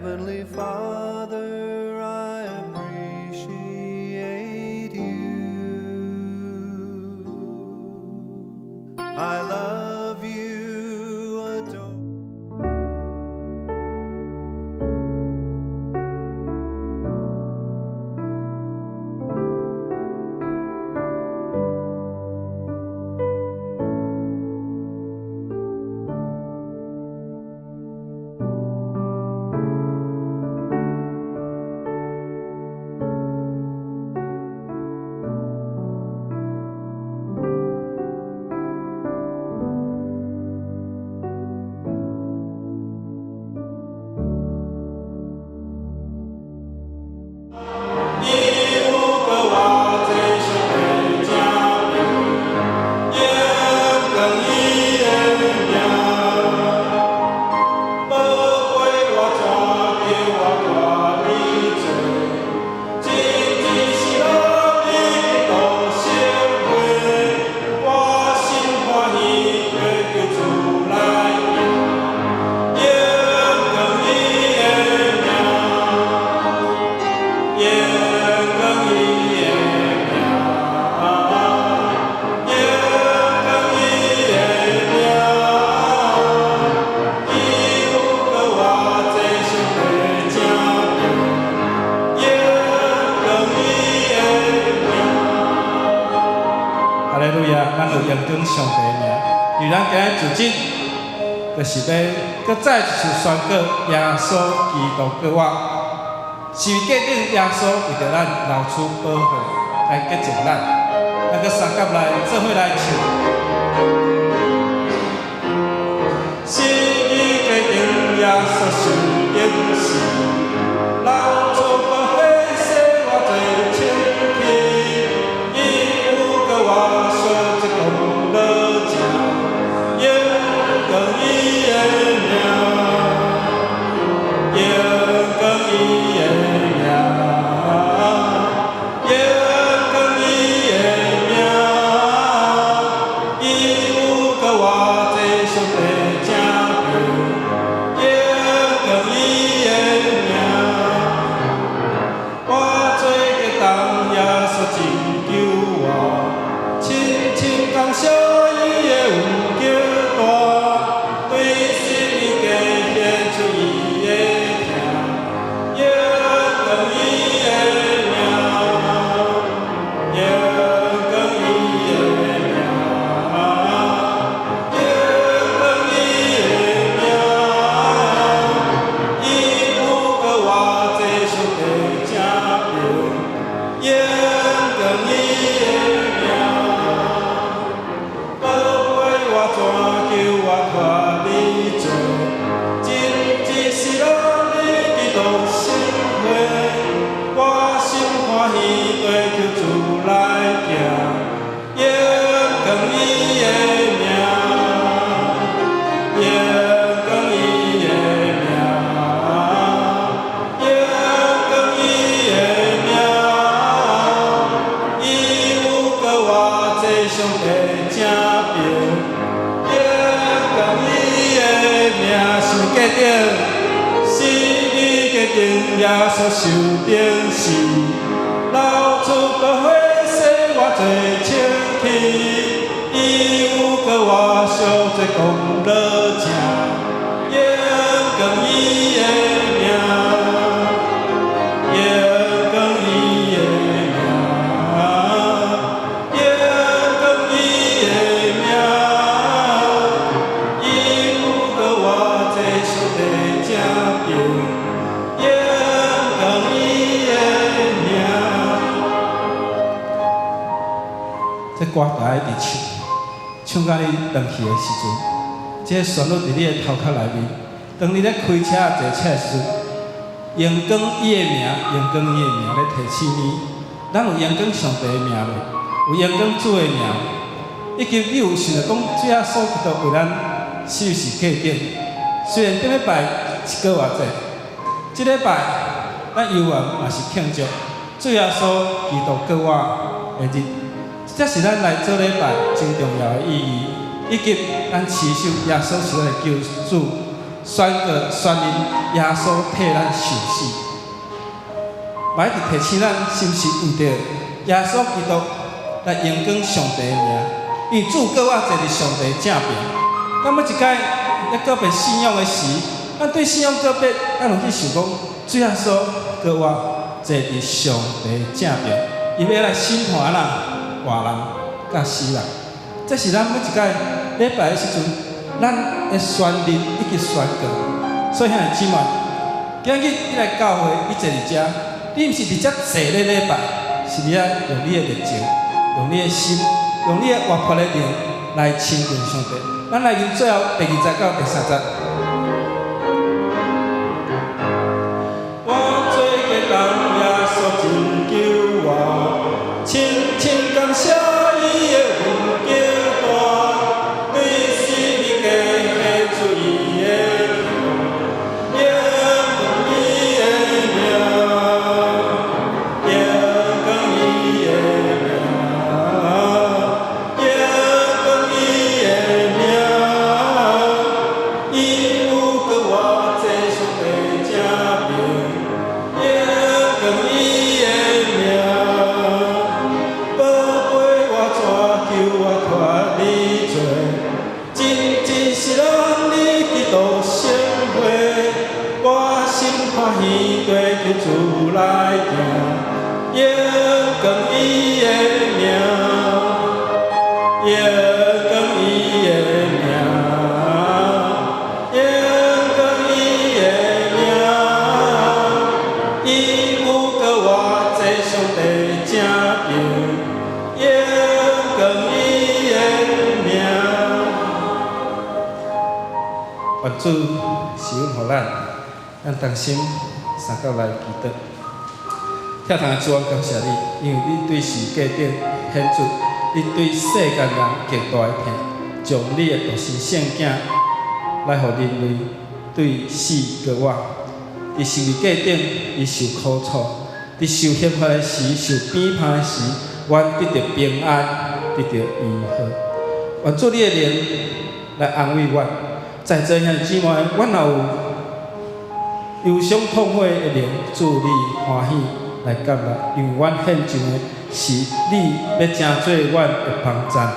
Heavenly Father, I appreciate you. I love you, adore.咱就用准上帝的名，因为咱今日就职，就是要搁再一次宣告耶稣基督过我，是为决定耶稣为着咱流出保护来洁净咱，咱搁三甲来做伙来唱。是伊决定耶稣受刑死，流出保护洗我罪清气，伊有过我。耶稣受定死，流出宝血洗我罪清气，伊有过我赎罪功劳正，永更伊的名，永更伊的名，永更伊的名，伊有过我这赎罪正病。这歌大家一直唱，唱到你回去的时阵，这旋律伫你的头壳内面。当你咧开车坐车的时阵，用光伊的名，用光伊的名咧提醒你，咱有用光上帝的名咧，有用光主的名，以及你有想着讲，主耶稣基督为咱死是决定。虽然顶礼拜一个偌济，即礼拜咱犹原也是庆祝主耶稣基督过我的日。这是咱来做礼拜真重要的意义，以及咱持守耶稣是咱的救主，宣告宣认耶稣替咱受死，嘛一直提醒咱是毋是为着耶稣基督来荣光上帝的名，因为主叫我坐伫上帝正边。咱每一摆咧告别信仰的时，咱对信仰告别，咱拢去想讲，主耶稣叫我坐伫上帝正边，伊要来审判人、活人、甲死人。这是咱每一摆礼拜的时阵，咱的宣认以及宣告。所以兄弟姊妹，今日你来教会，你坐伫遮，你毋是伫遮坐咧礼拜，是你啊用你的热情，用你的心，用你的活泼的灵来亲近上帝。咱来吟最后第20到第30。我做个人耶稣真救我，深深感谢伊的恩救大，对生命加献出伊的荣光伊的名，荣光伊的名，荣光伊的名，伊有叫我坐上帝正边。荣光伊的名，宝贝我怎求我脱离罪？真真实人你基督生活，我心欢喜对着主来行。荣光伊的名，荣光伊的名，荣光伊的名，伊有叫我坐上帝正边，荣光伊的名。愿主是阮互咱同心三角来祈祷。天堂的主，我感谢你，因为你对世界顶显出你对世间人极大的疼，将你的独生圣囝来互人类对死叫我。伫十字架顶，伊受苦楚；伫受刑罚的时、受鞭挞的时，阮得到平安，得到医好。愿主你的灵来安慰我，在座兄弟姊妹，阮若有忧伤痛悔的灵，主你欢喜来感染，因为阮献上的是你要成做阮的帮赞，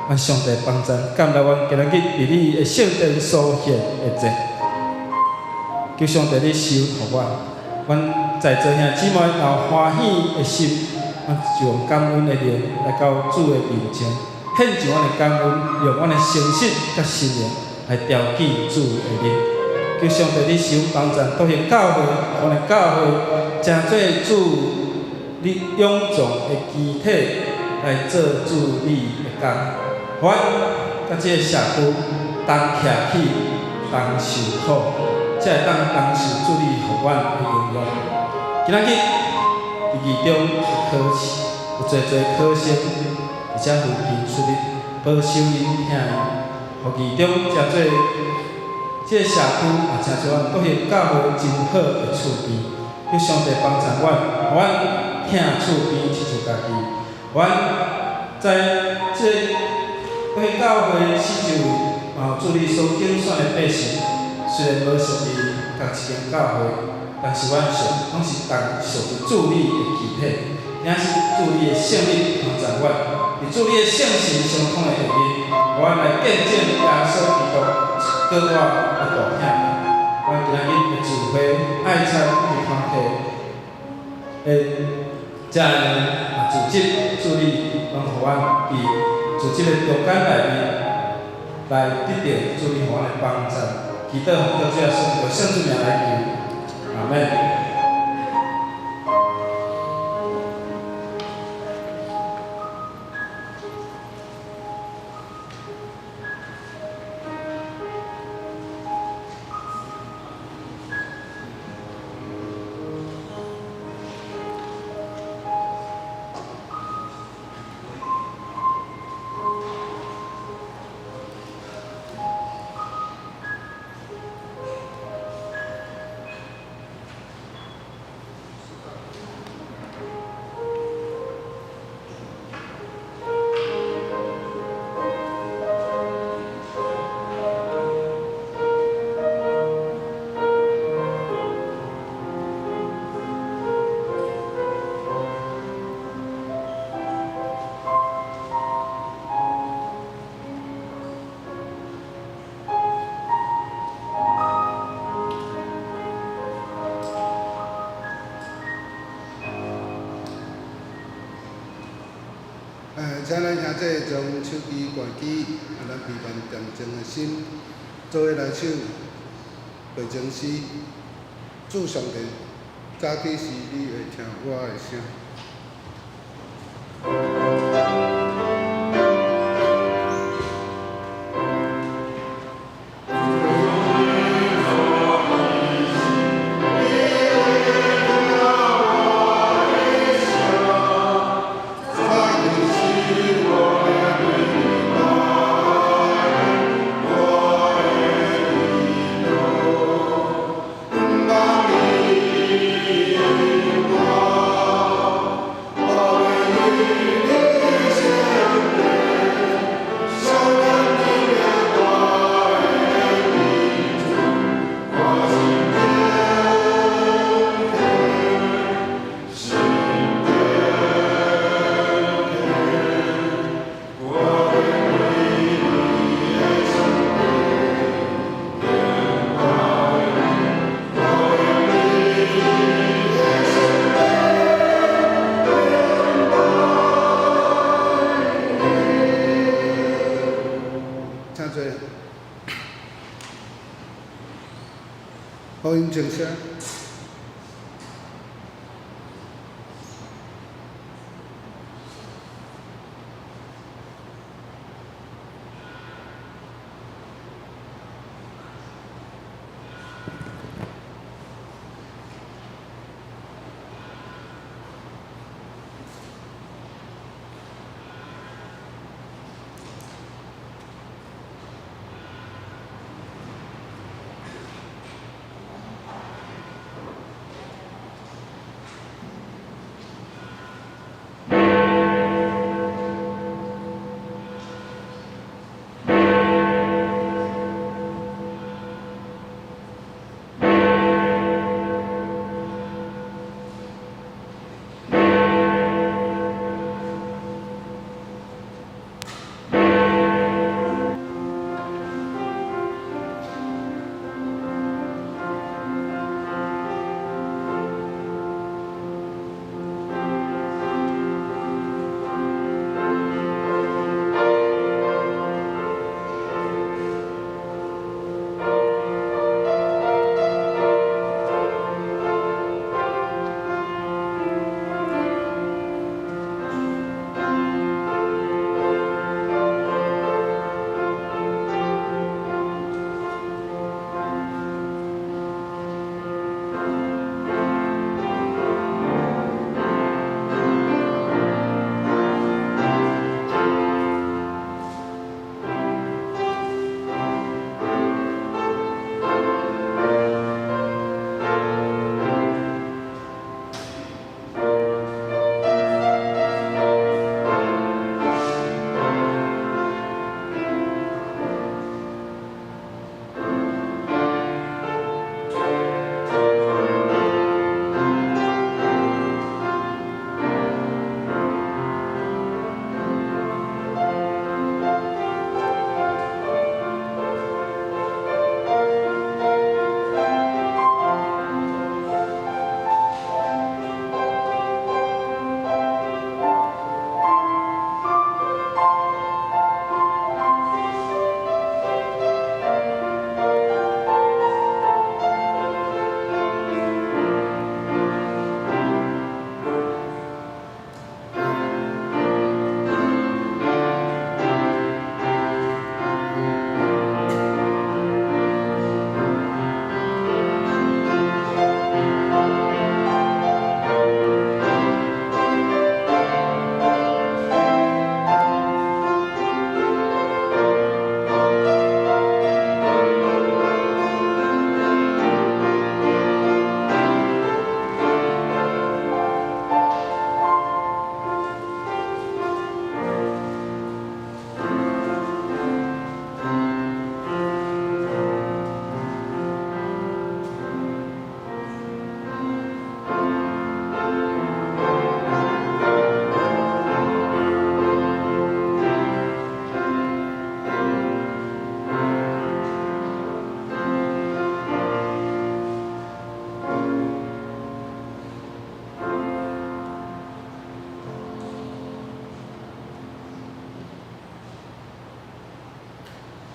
阮上帝帮赞，感染阮今日伫你的圣殿所显的罪。求上帝你收互我，阮在座兄姊妹若欢喜的心，阮就用感恩的灵来到主的面前，献上阮的感恩，用阮的诚实甲信仰来调起主的灵。求上帝你收帮赞，都是教会，阮的教会成做主你永壮的肢体来做主你的工。阮甲这个社区同徛起，同受苦。才会当受主你互阮的荣耀。今仔日伫二中的考试，有侪考生，而且分批出力，保守因兄因，互二中成做这个社区也成做阮国县教会真好的厝边。求上帝帮助阮，互阮疼厝边亲像家己。阮在这国县教会四周围，有主你所拣选的百姓。虽然无属于同一间教会，但是阮拢是属于主你的肢体，也是主你的圣灵同在阮，伫主你的圣神相通的下面，阮来见证耶稣基督叫我的大兄。阮今仔日的聚会爱餐与团体的遮个组织，主你拢互阮伫组织的中间内面来得到主你互阮的帮助。祈祷奉主耶稣的圣主名来求，阿门。请咱兄弟将手机关机，咱陪伴恬静的心，做伙来唱背情诗。主上帝，早起时你会听我的声。互因静声。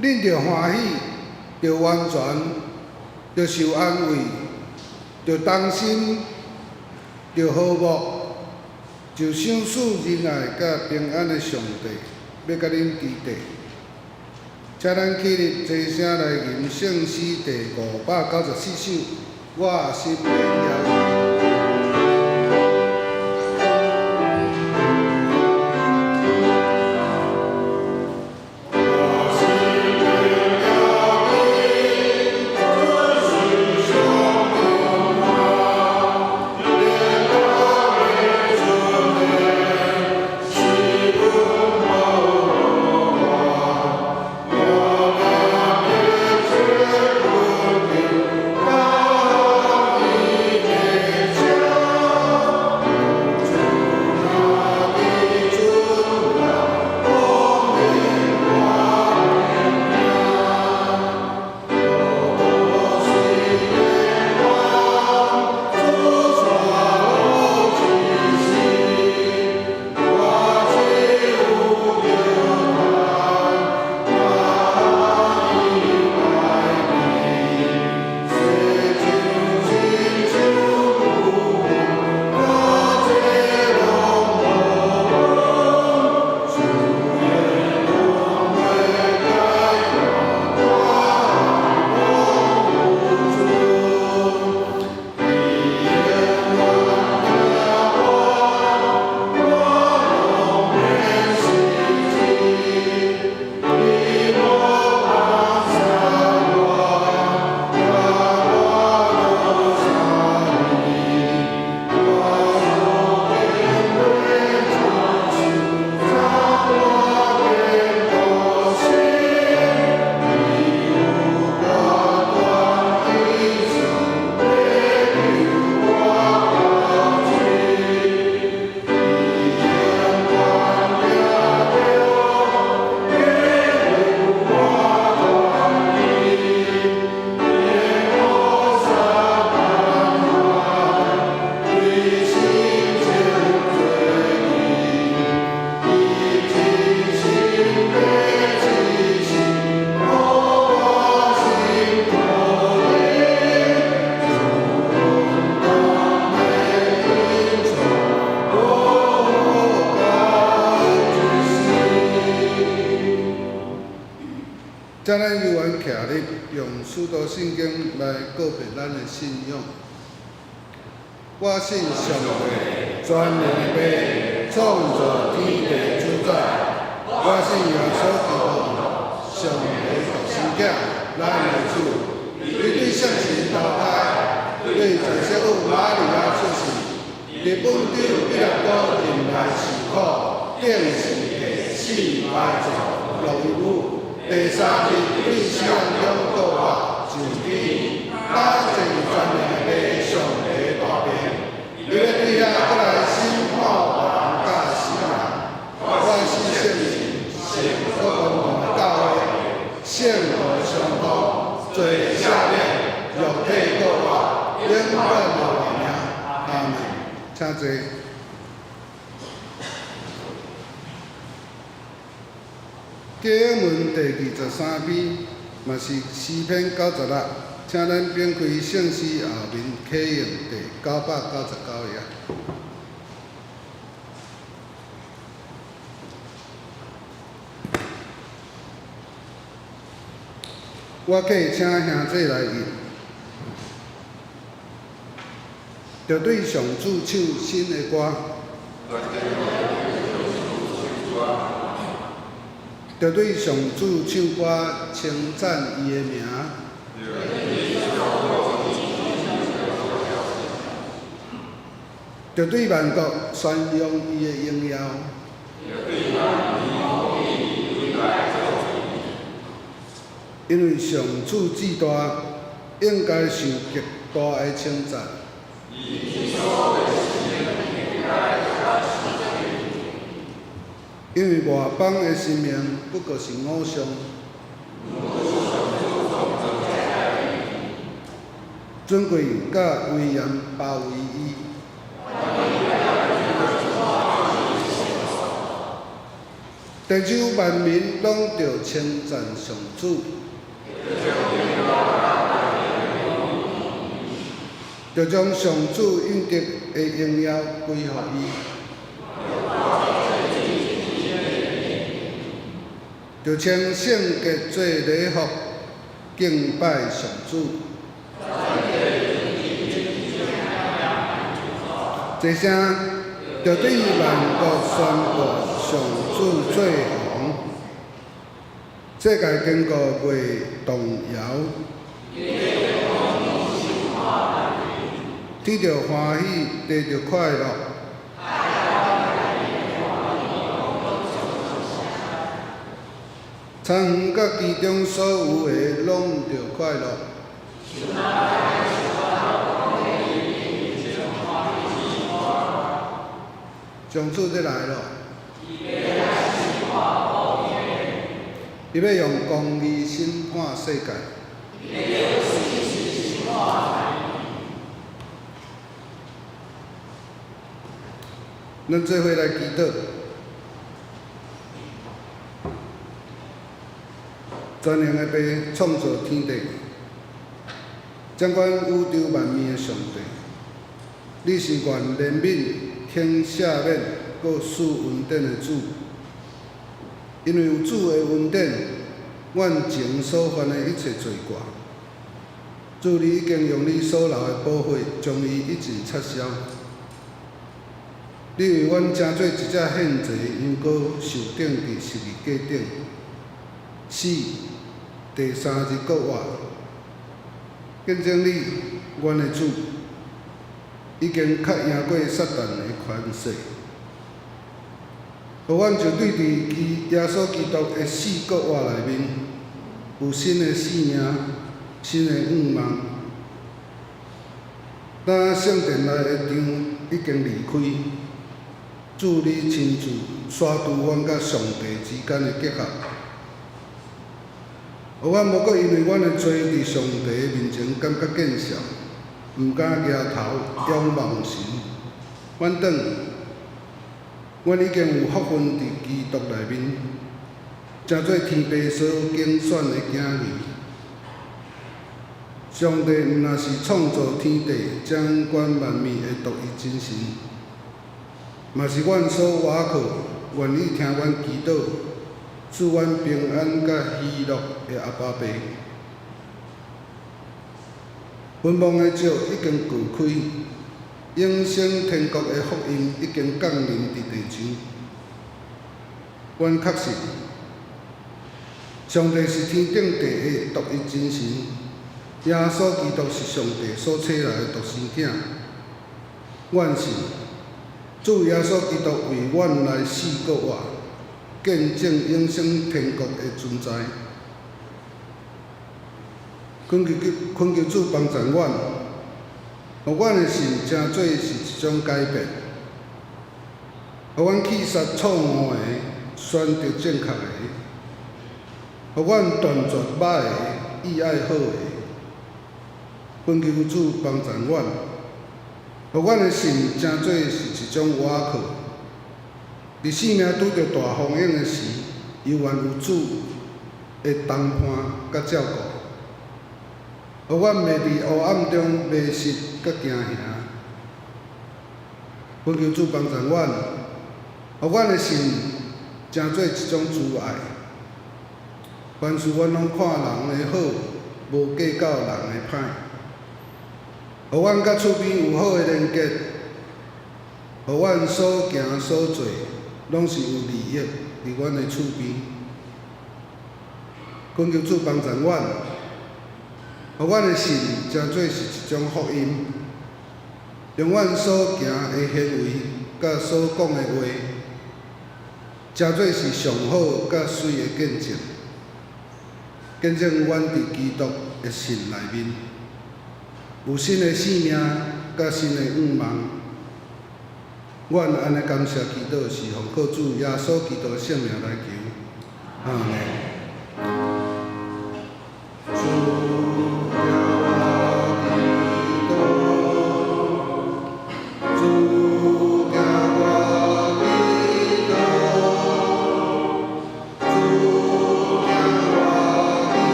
恁着欢喜，着完全，着受安慰，着当心，着和睦，就赏赐仁爱甲平安的上帝，要甲恁基地。请咱起立，齐声来吟圣诗第594首，我心的摇。请咱悠然徛立，用许多圣经来告别咱的信仰。我信上帝，全能的爸，创造天地主宰。我信耶稣基督，上帝独生子，咱的主，伊对圣神投胎，对在小女玛利亚出世，伫本场1日多人来受苦，定是第4摆做落雨雨。第3日对死人中复活上天，咱正全能的爸上帝大病，伊要对遐过来审判活人甲死人。我信圣神，圣福音的教会，圣道相通，罪赦免，肉体复活，永远的活命。阿门。请坐。经文第23篇，嘛是诗篇96，请咱编开圣诗后面启用第999页。我可以请兄弟来吟，着对上主唱新的歌。着对上主唱歌，称赞伊的名。着对万国宣扬伊的荣耀。因为上主至大，应该受极大的称赞。因为外邦的生命不过是偶像，尊贵甲威严包围伊。地州万民拢着称赞上主，着将上主应得的荣耀归予伊，着称圣洁做礼服，敬拜上主。这声着对万国宣布上主最红，世界经过为动摇，天着欢喜，地着快乐。田园甲其中所有的拢着快乐。上主要来了，伊要用公义审判世界。咱做伙来祈祷，全能的爸，创造天地，掌管宇宙万物的上帝，你是愿怜悯、肯赦免、搁赐恩典的主。因为有主的恩典，阮前所犯的一切罪过，主你已经用你所流的宝血，将伊一尽撤销。你为阮正做一只献祭羊羔，受钉伫十字架顶，死，第三日搁活，见证你，阮的主，已经较赢过撒旦的权势，互阮就对伫耶稣基督的死搁活内面，有新的生命，新的愿望。咱圣殿内的场已经离开。主你亲自刷除阮甲上帝之间的结合，互阮无搁因为阮的罪伫上帝面前感觉见笑，毋敢举头仰望神。反倒，阮已经有福分伫基督内面，正做天父所拣选的子儿。上帝毋若是创造天地、掌管万物的独一真神。嘛是阮所倚靠，愿意听阮祈祷，赐阮平安甲喜乐的阿爸爸。坟墓的石已经锯开，永生天国的福音已经降临伫地上。阮确信，上帝是天顶地的独一真神，耶稣基督是上帝所赐来的独生子。阮信。主耶稣基督为阮来死搁活，见证永生天国的存在。恳求主帮助阮，互阮的信正做是一种改变，互阮弃杀错误的，选择正确的，互阮断绝歹的，意爱好的。恳求主帮助阮。互阮的信正做是一种倚靠，伫生命拄着大风涌的时，犹原有主的同伴甲照顾，互阮袂伫黑暗中迷失甲惊吓。恳求主帮助阮，互阮的信正做一种慈爱，凡事阮拢看人的好，无计较人的歹。互阮甲厝边有好的连结，互阮所行所做，拢是有利益伫阮的厝边。恳求主帮助阮，互阮的信正做是一种福音，用阮所行的行为甲所讲的话，正做是上好甲水的见证，见证阮伫基督的信内面。有新的生命，甲新的愿望。阮安尼感谢祈祷，是奉靠主耶稣基督的圣名来求，阿门。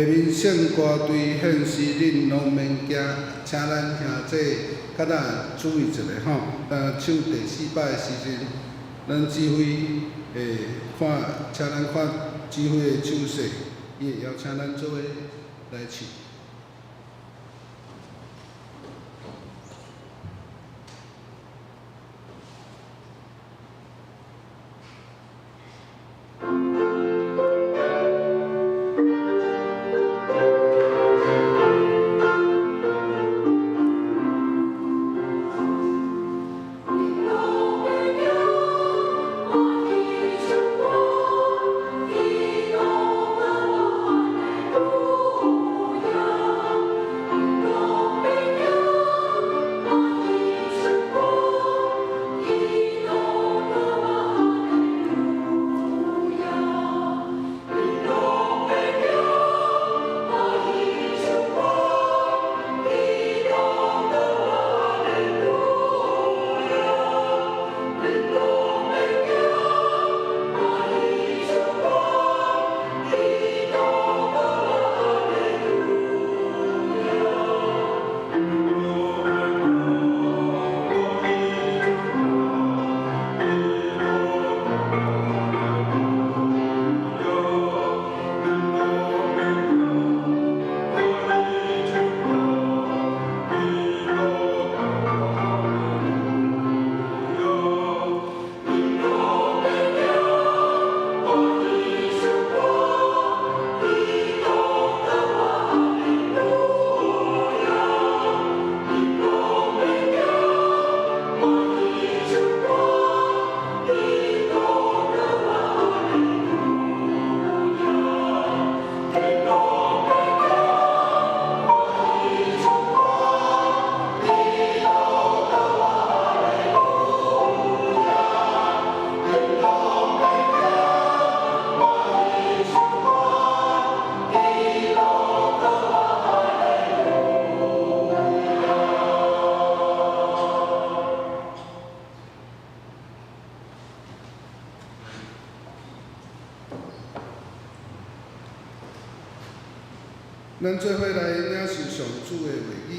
面献歌队献诗，恁拢免惊，请咱兄弟较若注意一下吼。唱第4摆的时阵，咱指挥会看，请咱看指挥的手势，伊会邀请咱做伙来唱。咱做伙来领受上主的话语。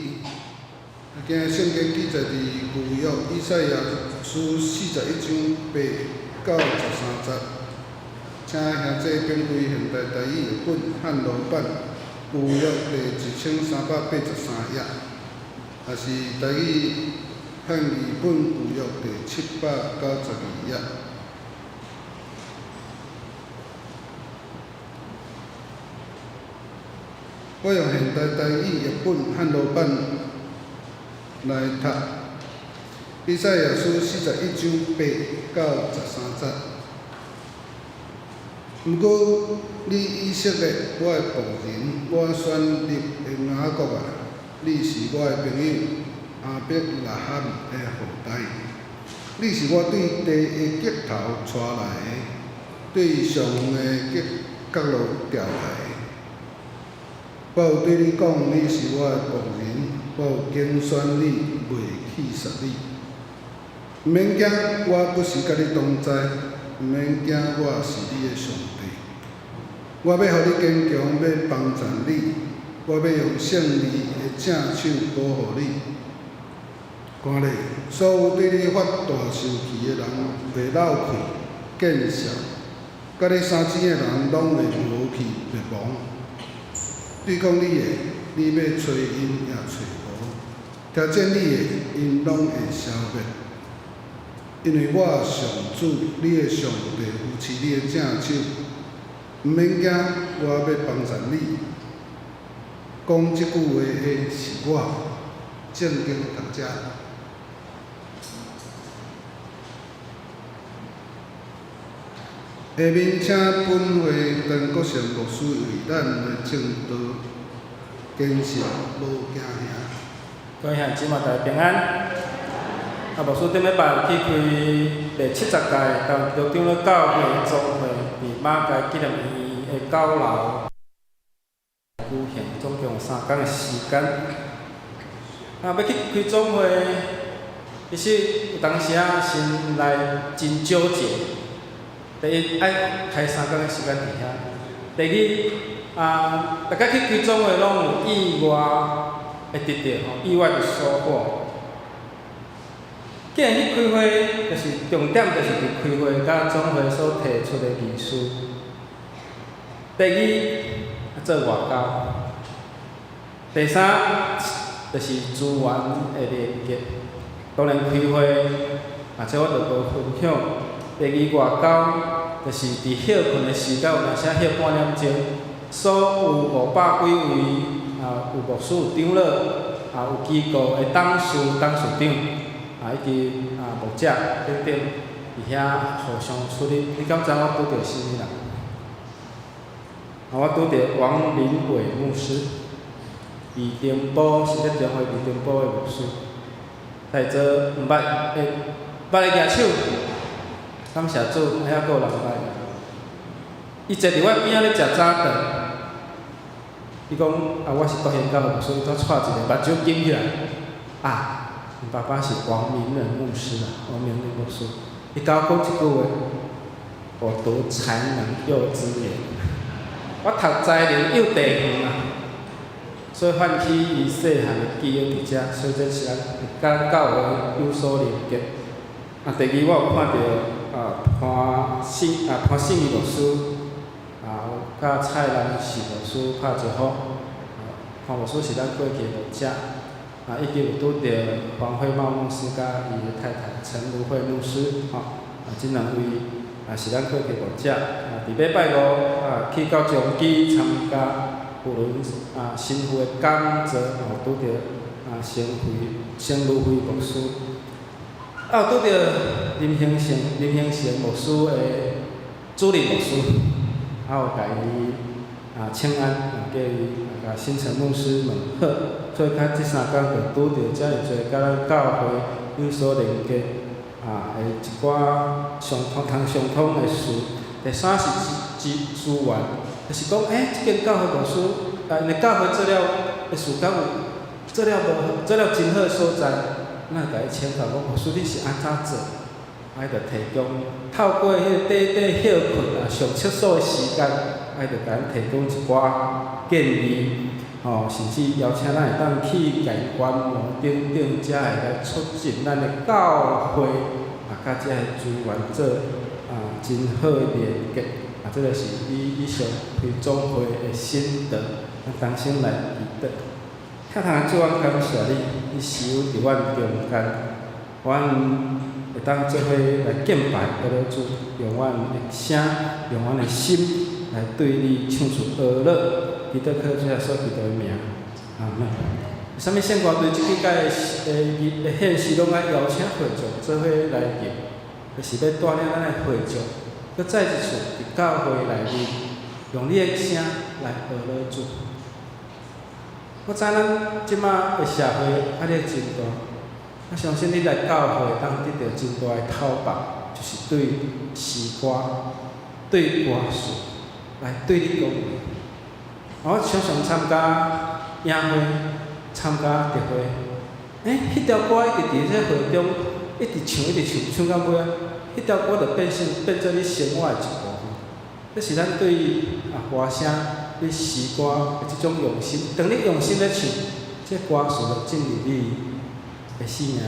今日圣经记载伫旧约以赛亚书41章8到13节，请兄弟编开现代台语译本汉罗版旧约第1383页，也是台语汉译本旧约第792页。我用现代台语译本汉罗版来读《以赛亚书41章8到13节。毋过，你以色列，我的仆人，我选立的雅各啊，你是我的朋友，亚伯拉罕的后代。你是我对地的极头带来的，对上的极角落调来的。我有对你讲，你是我的仆人，我有拣选你，袂弃杀你。毋免惊，我不是甲你同在；毋免惊，我是你的上帝。我要互你坚强，要帮助你，我要用胜利的正手保护你。看咧，所有对你发大生气的人会扭气、见笑，甲你相争的人拢会无去灭亡。对抗你的，你要找因也找无；挑战你的，因拢会消灭。因为我上主，你的上帝扶持你的正手，毋免惊，我要帮助你。讲即句话的是我，正经读者。下面请本会陈国成牧师为咱来正道，坚信无惊吓。各位兄姊妹大家平安。牧师顶礼拜去开第70届台中长老教会总会伫马街纪念园的9楼举行，总共3天的时间。要去开总会，其实有当时心内真纠结。第一，爱开3天的时间伫遐，第二大家去规种的拢有意外会得到意外的收获。既然去开会，就是重点就是伫开会甲总会所提出的议事。第二，做外交。第三，就是资源的连接。当然开会，这我就无分享。第二外交，就是伫歇困的时间，有若些歇半点钟，所有500几位有牧师、有长老，有机构的董事长，以及牧者等等，伫遐互相处理。你敢知我拄着啥物人？我拄着王林伟牧师，李丁波是咧中华李丁波的牧师，在做毋捌的举手，感谢主，还阁有人捌。伊坐伫我边仔咧食早顿，伊讲我是国宪教的牧师，伊才带一个目睭紧起来，你爸爸是王明仁牧师王明仁牧师，伊甲我讲一句话，我读才能幼稚园。我读才能幼稚园所以唤起伊细汉的记忆伫遮，所以这是咱甲教会有所连结。第二，我有看到潘信义牧师，甲蔡兰士牧师拍一伙。潘牧师是咱过去的牧者，以及有拄着黄慧茂牧师甲伊的太太陈如慧牧师，这两位是咱过去牧者。伫礼拜五去到中基参加有轮新妇的讲座，拄着陈如慧牧师，有拄着林兴成牧师的主任牧师，有甲伊请安，叫伊甲新城牧师问好。所以这3天就拄着遮尔侪甲咱教会有所连接，的一寡相通的事。第三是资源，就是讲，即间教会牧师，因为教会做了的事敢有做了无做了真好的所在，咱甲伊请教讲，牧师你是安怎做？就提供透过迄短休困上厕所的时间，就甲咱提供一寡建议。甚至邀请咱会当去甲因观摩等等，才会来促进咱的教会甲遮个资源做真好的连接。这个是以上开总会的心得，咱同心来记得。听堂主，阮感谢你，你是有伫阮中间，阮会当做伙来敬拜耶稣，用阮的声，用阮的心来对你唱出阿乐。基督靠主耶稣基督的名，阿门。啥物圣歌对即几届的献诗，拢爱邀请会众做伙来入，就是要带领咱的会众，搁再一次伫教会内面，用你的声来学乐主。我知咱即马的社会压力真大，我相信你来教会当得到真大的讨白，就是对诗歌、对歌词来对你讲话。我常常参加营会、参加特会，迄条歌一直伫这会中一直唱到尾啊！迄条歌就变做你生活的一部分。这是咱对于歌声、对诗歌的即种用心。当你用心咧唱，这歌词就进入你的生命内。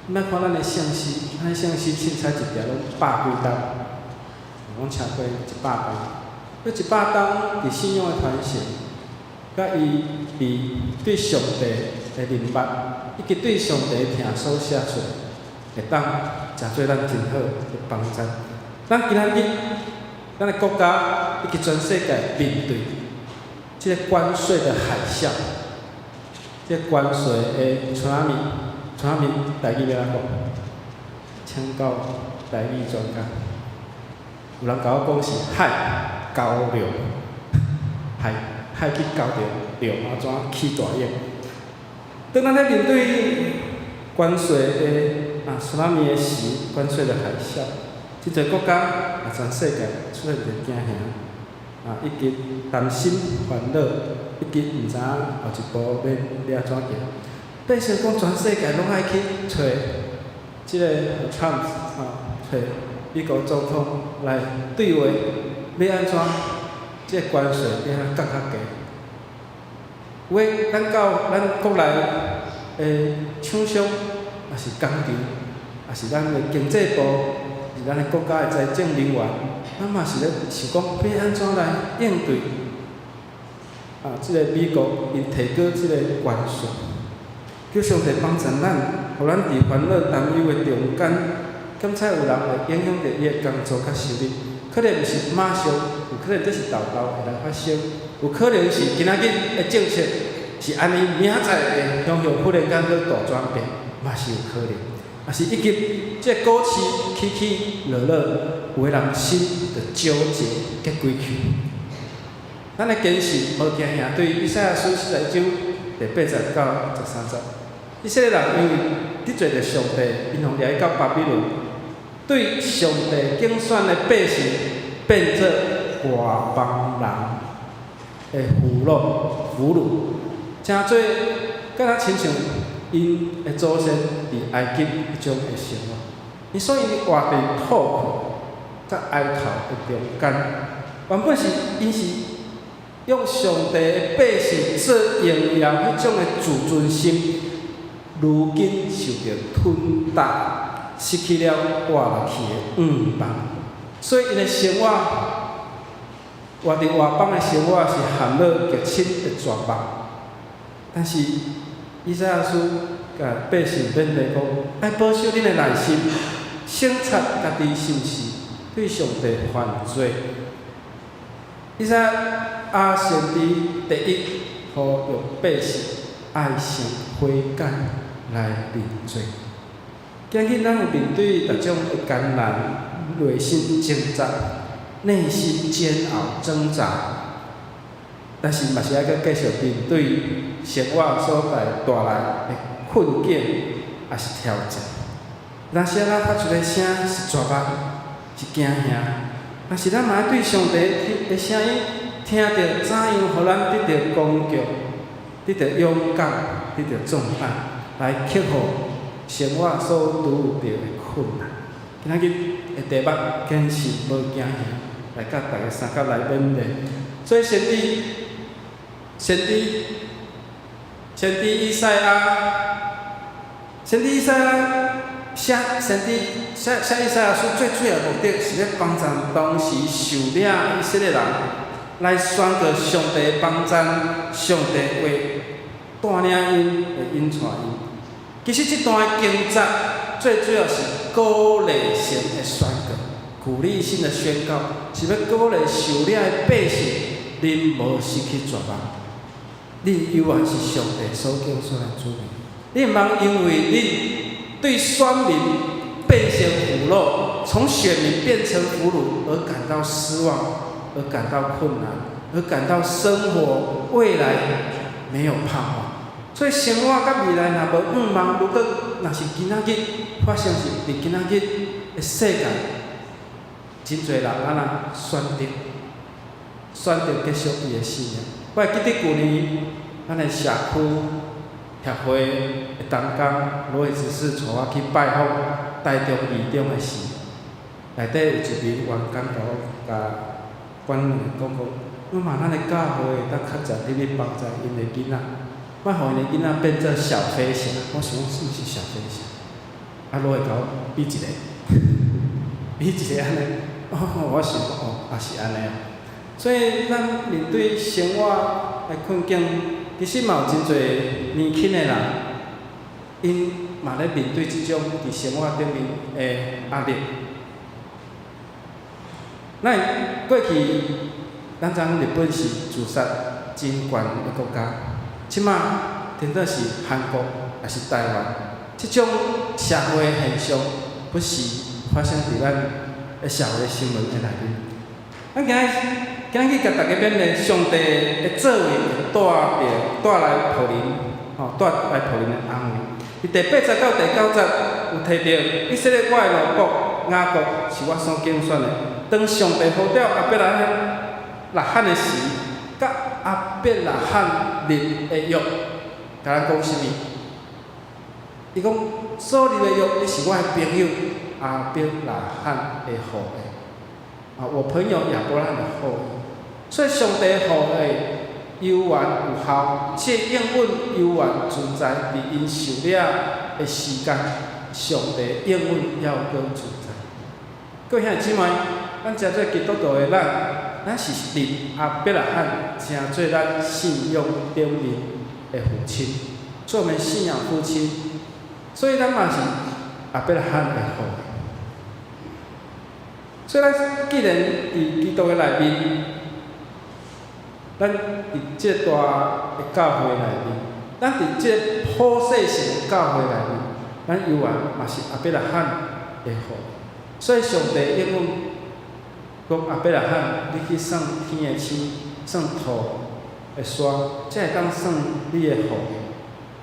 莫看咱的圣诗，咱的圣诗凊彩一条拢100几单，拢超过100单。这100单伫信仰的传承，甲伊伫对上帝的认捌，以及对上帝的听所写出来，会当诚做咱真好的帮助。咱今仔日，咱的国家以及全世界面对这个关税的海啸，这个关税的川米台语要安怎讲？请教台语专家。有人甲我讲是海交流，海去交着流安怎起大雁？当咱咧面对关税的苏拉米的时，关税的海啸，即个国家全世界出现着惊吓，以及担心烦恼，以及毋知影后一步要安怎行。变成讲全世界拢爱去找即个Trump找美国总统来对话，要安怎即个关税变啊降较低。有诶，咱到咱国内诶厂商，也是工厂，也是咱诶经济部，是咱诶国家诶财政人员，咱嘛是咧想讲要安怎来应对即个美国因提高即个关税，叫上帝帮助咱，互咱伫烦恼担忧诶中间，检测有人会影响到伊诶工作甲收入，可能毋是马上，有可能这是豆豆会来发生，有可能是今仔日诶政策是安尼，明仔载会向忽然间去大转变，嘛是有可能，也是以及即个股市起起落落，有诶人心就纠结结归去。咱诶坚持无惊吓，对以赛亚书40章第80到13节，以色列人因为得罪着上帝，因互掠去到巴比伦，对上帝竞选诶百姓变做外邦人诶俘虏，真做敢若亲像因诶祖先伫埃及迄种诶生活。因所以活伫痛苦甲哀头诶中间，原本是因是用上帝诶百姓做荣耀迄种诶自尊心，如今受到吞踏，失去了活落去诶望。所以因诶生活，活伫外邦诶生活是含了极深诶绝望。但是以赛亚书甲百姓勉励讲，爱保守恁诶内心，省察家己是毋是对上帝犯罪。以赛亚先知第一呼吁百姓爱心悔改来认罪。今日咱有面对各种的艰难、内心挣扎、内心煎熬、挣扎，但是嘛是爱搁继续面对生活所带来的困境，也是挑战。若是咱发出的声是绝望，是惊吓。但是咱嘛爱对上帝的声音听到，怎样互咱得到光照，得到勇敢，得到壮胆，来克服生活所拄到的困难。今仔日的题目坚持无惊吓，来甲大家三角来勉励。所以先知以赛亚写以赛亚书最主要的目的是要帮助当时受领以色列人来宣告上帝的帮赞，上帝会带领因，会引带因。其实这段的经节最主要是鼓励性的宣告，鼓励性的宣告，是要鼓励受领的百姓，恁无失去绝望，恁犹原是上帝所拣选的子民，恁毋通因为恁对选民变成俘虏，从选民变成俘虏而感到失望，而感到困难，而感到生活未来没有盼望。所以生活甲未来若无望，如果若是今仔日发生是伫今仔日的世界，真侪人安那选择结束伊的生命。我会记得旧年咱的社区协会的同工罗伊执事带我去拜访台中二中的时，内底有一名员工甲管理讲，我嘛咱的教会当较早伫咧帮助因的囡仔，莫互因的囡仔变做小飞侠。我想讲是毋是小飞侠？罗伊甲我比一个，比一个安尼。我想也是安尼。所以咱面对生活的困境，其实嘛有真侪年轻的人，因嘛咧面对即种伫生活顶面的压力。咱过去咱知影日本是自杀真悬的国家，即马顶多是韩国也是台湾，即种社会现象不时发生伫咱的社会新闻的内面。咱今日甲大家勉励，上帝的作为会带来互恁，带来互恁的安慰。伫第80到第90节有提到，以色列我的奴仆雅各是我所拣选的。当上帝呼召亚伯拉罕的时，甲亚伯拉罕立的约，甲咱讲啥物？伊讲所立的约，你是我的朋友亚伯拉罕的后裔。我朋友亚伯拉罕的后裔。所以上帝予的悠远有效，这应允悠远存在伫因受了的时间，上帝应允要搁存在。各位兄弟姊妹，咱真做基督徒的咱是立阿伯拉罕真做咱信仰顶面的父亲，做我们信仰父亲，所以咱嘛是阿伯拉罕的后裔。所以咱既然伫基督的内面，咱伫即个大的教会内面，咱伫即个普世性的教会内面，咱犹原嘛是阿伯拉罕的后裔。所以上帝应允讲阿伯拉罕，你去算天的星，算土的山，才会当算你的后裔。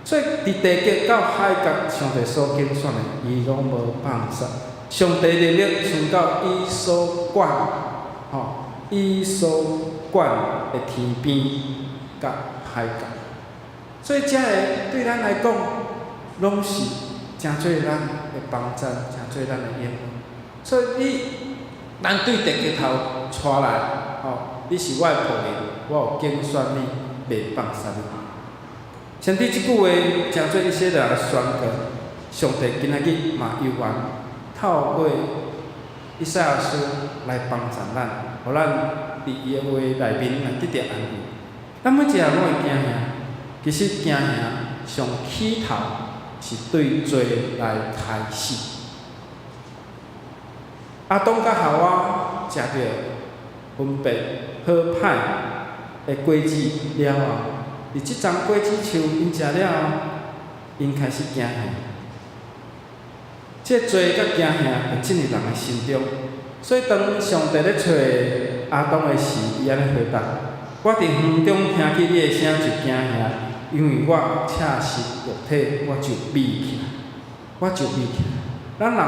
所以伫地极到海角，上帝所拣选的，伊拢无放杀。上帝力量存到伊所管，伊所管的天边甲海角。所以这个对咱来讲，拢是真做咱的帮赞，真做咱的应允。所以咱对地极头带来，你是我的仆人，我有拣选你，袂放杀你。先伫即句话，真做一些人来宣告，上帝今仔日嘛犹原透过以赛亚书来帮助咱，互咱伫伊的话内面来得到安慰。咱每一个人拢会惊吓，其实惊吓上起头是对罪来开始。阿当甲夏娃食着分别好歹的果子了后，伫即丛果子树因食了后，因开始惊吓。这罪甲惊吓会进入人的心中，所以当上帝咧找阿当的时，伊安尼回答：我伫园中听见你的声就惊吓，因为我赤身肉体，我就眯起来，咱人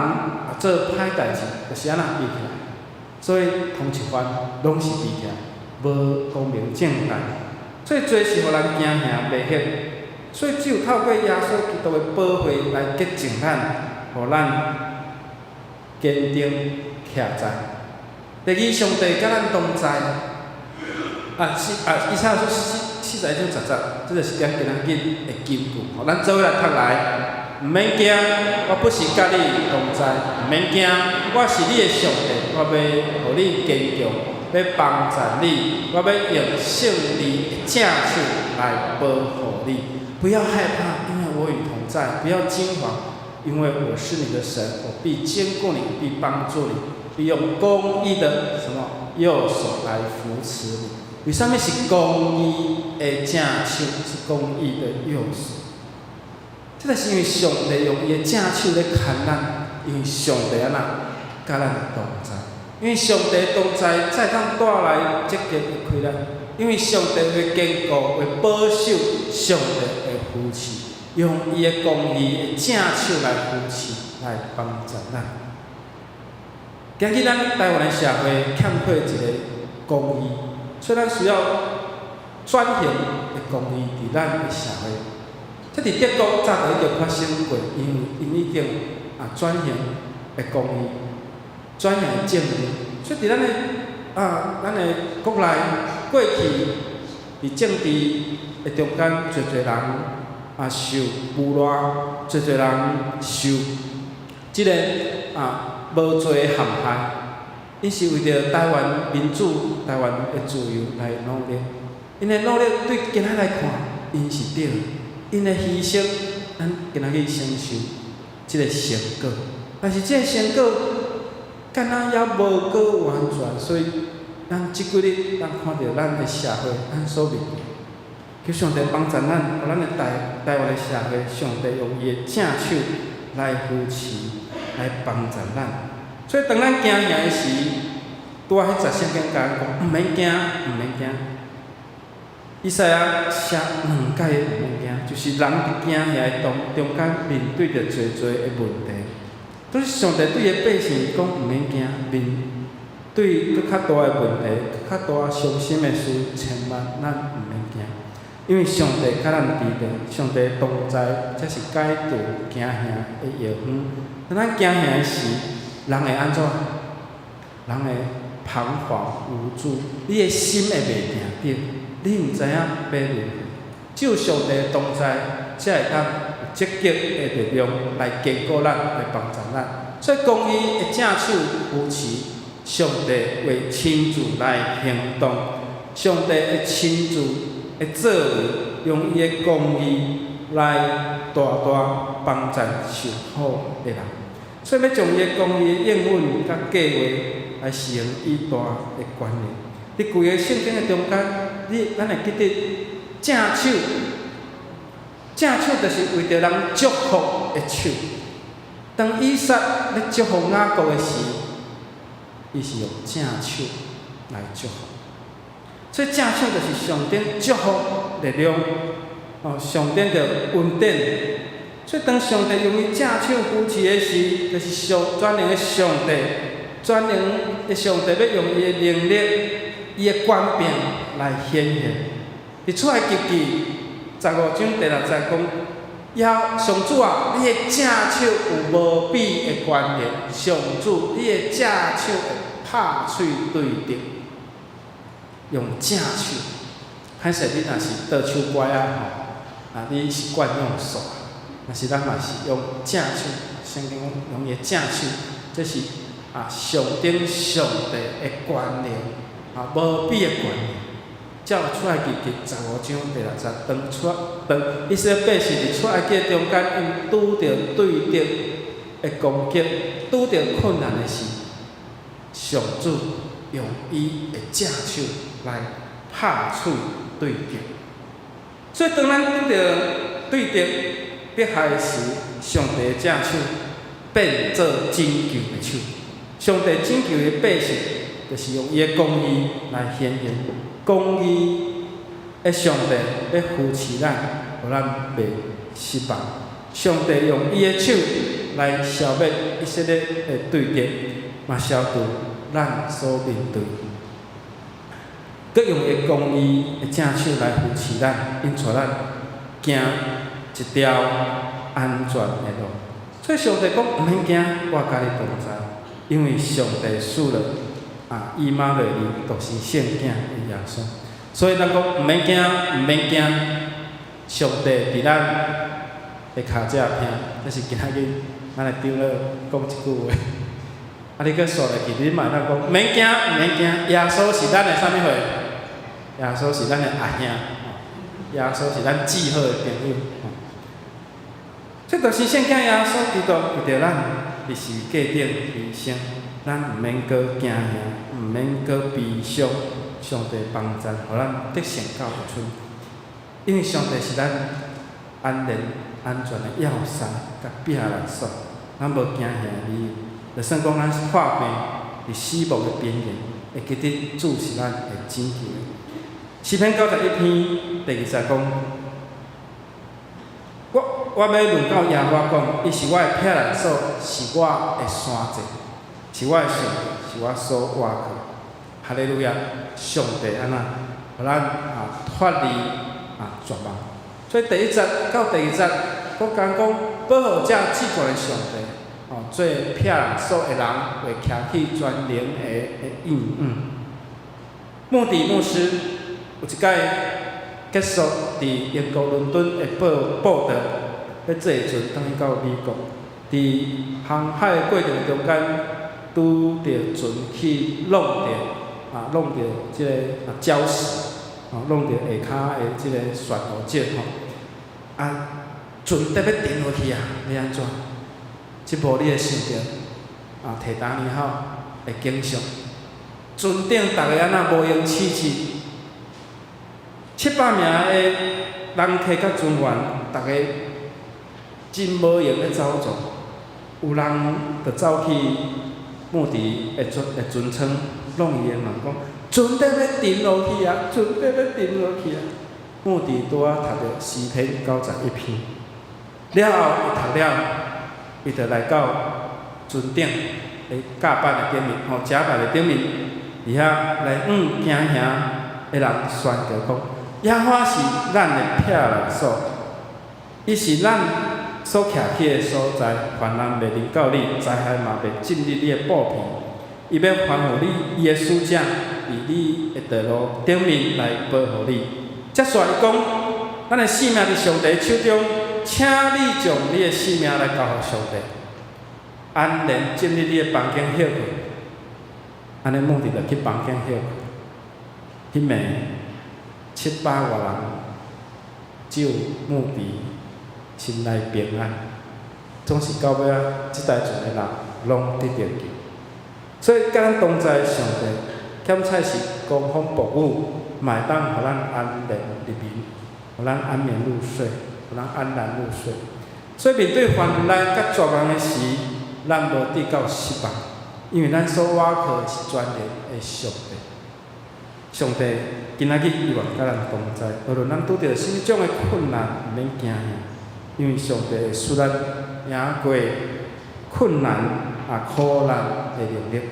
做歹代志，就是安那眯起来，所以通一番拢是眯起来，无光明正大。所以罪是互人惊吓袂晓，所以只有透过耶稣基督的保护来洁净咱，互咱坚定徛在。第二，上帝甲咱同在。以赛亚书41章10节，这就是今仔日的金句，互咱做伙来读来。毋免惊，我不是甲你同在；毋免惊，我是你的上帝，我要互你坚强，要帮助你，我要用胜利的正手来保护你。不要害怕，因为我与同在；不要惊惶，因为我是你的神，我必坚固你，必帮助你，必用公义的右手来扶持你。为什么是公义的正手？是公义的右手。这个是因为上帝用伊的正手咧牵咱，因为上帝安那甲咱同在，因为上帝同在才通带来积极的快乐，因为上帝会坚固、会保守，上帝会扶持，用伊的公义的正手来扶持、来帮助咱。今日咱台湾的社会欠缺一个公义，所以咱需要转型的公义伫咱的社会。这伫德国早就已经发生过，因已经转型的公义、转型的正义。所以伫咱的国内，过去伫政治的中间，侪人受污染，侪人受即个无罪的陷害。因是为着台湾民主、台湾的自由来努力。因的努力对今仔来看，因是对的。因的牺牲，咱今仔日承受即个成果，但是即个成果，敢若还无够完全，所以咱即几日咱看到咱的社会，咱所面对，求上帝帮助咱，互咱的台湾的社会，上帝用伊的正手来扶持，来帮助咱。所以当咱惊吓的时，拄仔迄节圣经甲咱讲，毋免惊，毋免惊。以赛亚写2届毋免惊，就是人伫惊吓的中间面对着侪的问题。都是上帝对伊百姓讲毋免惊，面对搁较大的问题、较大伤心的事，千万咱毋免惊，因为上帝甲咱伫咧，上帝同在，才是解除惊吓的药方。当咱惊吓的时，人会安怎？人会彷徨无助，你的心会袂定定，你毋知影要如何。只有上帝的同在，才会当有积极的力量来坚固咱，来帮助咱。所以公义的正手扶持，上帝会亲自来行动，上帝会亲自会作为，用伊的公义来大大帮助受苦的人。所以要将伊的公义的应允甲计划来实行以大的观念。伫规个圣经的中间，咱会记得正手，正手就是为着人祝福的手。当以撒咧祝福雅各的时，伊是用正手来祝福。所以正手就是上帝祝福力量，上帝的恩典。所以当上帝用伊正手扶持的时，就是转能的上帝，转能的上帝要用伊的能力、伊的权柄来显现。伫出埃及记15章第6节讲，上主啊，你的正手有无比的权力，上主，你的正手会拍喙对敌，用正手。歹势你若是倒手拐你是惯用手。若是咱嘛是用正手，圣经用伊的正手，这是上顶上帝的权力，无比的权力。照出埃及记15章第6节，当以色列百姓伫出埃及中间，因拄着对敌的攻击，拄着困难的时，上主用伊的正手来拍喙对敌。所以当咱拄着对敌迫害时，上帝的正手变做拯救的手。上帝拯救的百姓，就是用伊的公义来显现。公义的上帝要扶持咱，互咱袂失望。上帝用伊的手来消灭以色列的对敌，嘛消除咱所面对。佮用伊的公义的正手来扶持咱，引带咱行一条安全的路。所以上帝讲毋免惊，我甲你同在，因为上帝赐了以马内利，就是圣囝的耶稣。所以咱讲毋免惊，毋免惊，上帝伫咱的骹只听，这是今仔日咱的长老讲一句话。你佮说来去，你嘛咱讲毋免惊，毋免惊，耶稣是咱的啥物货？耶稣是咱的阿兄，耶稣是咱至好的朋友。这就是圣囝耶稣基督为着咱伫十字架顶牺牲。咱毋免阁惊吓，毋免阁悲伤，上帝帮助，互咱得胜到尾村。因为上帝是咱安全的要塞甲避难所，咱无惊吓的理由。就算讲咱破病伫死亡的边缘，会记得主是咱会拯救的。诗篇91篇第20节讲，我要论到耶和华讲，伊是我的避难所，是我的山寨。是我的上帝，是我所倚靠。哈利路亚！上帝安那，互咱脱离绝望。所以第1节到第2节，我讲保护者至高的上帝，做避难所的人会徛起全能的应允。穆迪牧师有一届结束伫英国伦敦的报道，要坐船等去到美国，伫航海的过程中间。拄着船去弄着即个礁石，弄着下骹的即个旋河箭船得要沉落去要安怎？即幕你会想着提达尼号的景象，船顶逐个安那无用刺，700名的人客甲船员，逐个真无用咧走走，有人就走去。穆迪的船舱，弄伊的问讲：船得要沉落去船得要沉落去穆迪拄读着诗篇91篇，了后伊读了，伊就来到船顶的甲板的顶面，甲板的顶面，伫遐来惊吓的人宣告讲：耶和华是咱的避难所，伊是咱。所徛起的所在，患难袂临到你，灾害嘛袂进入你的布片。伊要还互你伊的使者，伫你的道路顶面来保护你。接续伊讲，咱的性命伫上帝手中，请你将你的性命来交予上帝，安然进入你的房间歇困。安尼目的就去房间歇困。迄暝700外人，只有目的心内平安。总是到尾啊，即代阵的人拢得着救。所以，甲咱同在的上帝，检采是供风薄雨，嘛会当互咱安然入眠，互咱安眠入睡，互咱安然入睡。所以面对患难甲绝望的时，咱无得到失望，因为咱所倚靠的是全能的上帝。上帝今仔日伊愿甲咱同在，无论咱拄着什么种的困难，毋免惊吓，因为上帝会使咱赢过困难苦难的能力。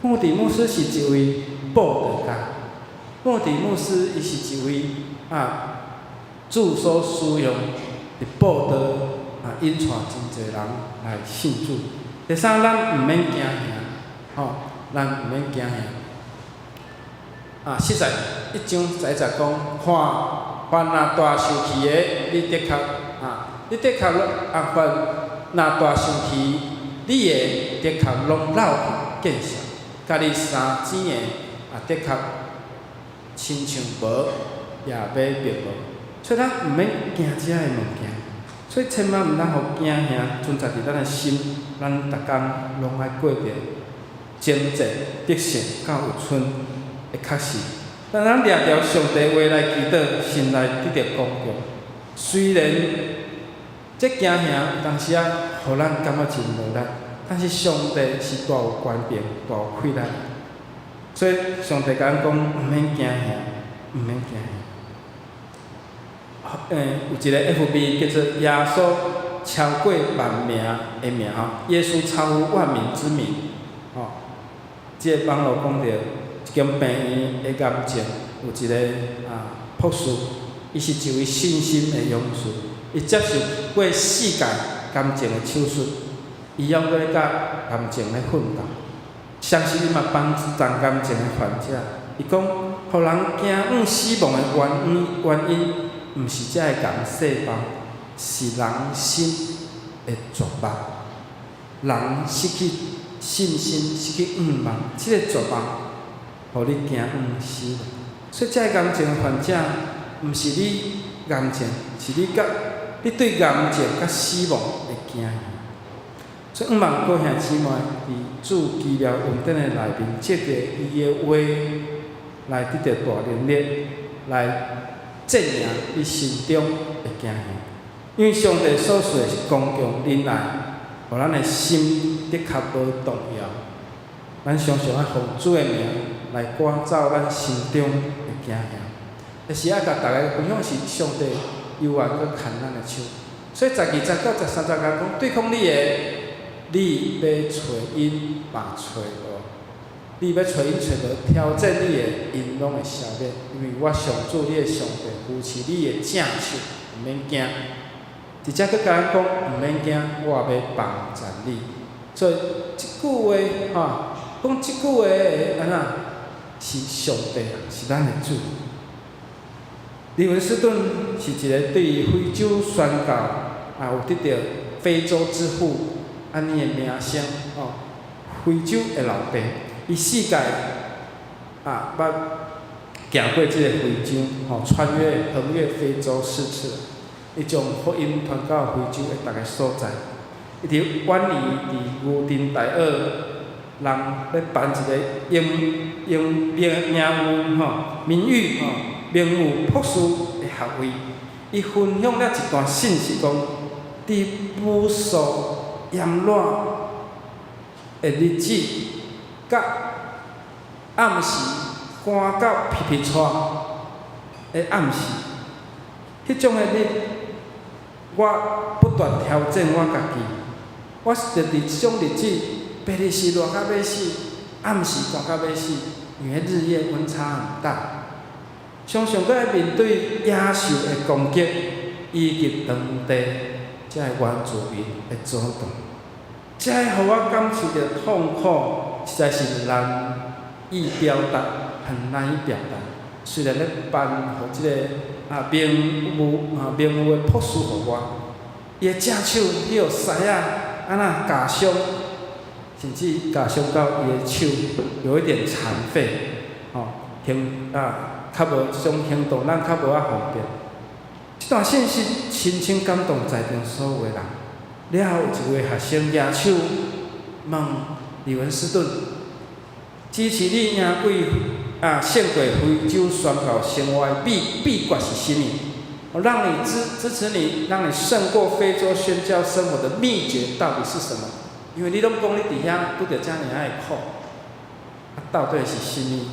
穆迪牧师是一位报道家，穆迪牧师伊是一位主所使用的报道引带真侪人来信主。第三，咱毋免惊吓，咱毋免惊吓。实在一章在讲，看若大受气的，你的确凡若大受气，你会的确拢老见识。家己3钱的的确亲像无，也买袂无，所以咱毋免惊遮个物件，所以千万毋通互惊吓存在伫咱的心，咱逐工拢爱过着精进、得胜、甲有春的确实。当咱掠着上帝话来祈祷，心内得着光荣。虽然这惊吓有当时互咱感觉真无力。但是上帝是大有权柄、大有气力，所以上帝甲咱讲，毋免惊吓，毋免惊吓。有一个 FB 叫做“耶稣超过万名”的名耶稣超乎万民之名。即个网络讲到一间病院的癌症，有一个博士，伊是一位信心的勇士，伊接受过4届癌症的手术。伊还阁咧甲癌症咧奋斗，相信伊嘛帮助癌症的患者。伊讲，互人惊死亡的原因，毋是遮个癌细胞，是人心的绝望。人失去信心，失去望，即个绝望，互你惊死亡。所以遮个癌症的患者，毋是你癌症，是你对癌症甲死亡的惊吓。所以，望各兄姊妹伫主奇妙恩典的内面，借着伊的话来得到大能力，来镇压你心中的惊吓。因为上帝所说的是公共仁爱，互咱的心的确无动摇。咱常常奉主的名来赶走咱心中的惊吓。但是甲大家分享是上帝犹原阁牵咱的手。所以12、19、13、14讲对抗你的。你要找因嘛找无，你要找因找无，挑战你的因拢会消灭，因为我上主你的上帝扶持你的正手，毋免惊。直接佮甲咱讲，毋免惊，我要帮助你。所以即句话讲即句话安怎是上帝是咱的主。利文斯顿是一个对于非洲宣教有得到非洲之父。安尼的名声非洲的老爸，伊4届捌行过即个非洲，横越非洲4次，伊将福音传到非洲的逐个所在。伊伫远离伫牛津大学，人咧办一个名誉博士的学位，伊分享了一段信息，讲伫无数炎热的日子，甲暗时寒到皮皮喘的暗时，迄种的日，我不断挑战我家己。我是伫即种日子，白日是热到要死，暗时寒到要死，因为日夜温差很大。常常搁要面对野兽的攻击，以及当地遮个原住民的阻挡，遮个互我感受着痛苦，实在是难以表达，很难以表达。虽然咧颁互即个名誉的博士互我，伊的只手迄个师仔安那夹伤，甚至夹伤到伊的手有一点残废，较无即种行动，咱较无法方便。即段信息深深感动在场所有的人。了后，有一位学生举手问李文斯顿：支持你赢过胜过非洲宣教生活的秘诀是甚么？让你支持你，让你胜过非洲宣教生活的秘诀到底是什么？因为你拢讲你伫遐拄着遮尔啊的苦，到底是甚么，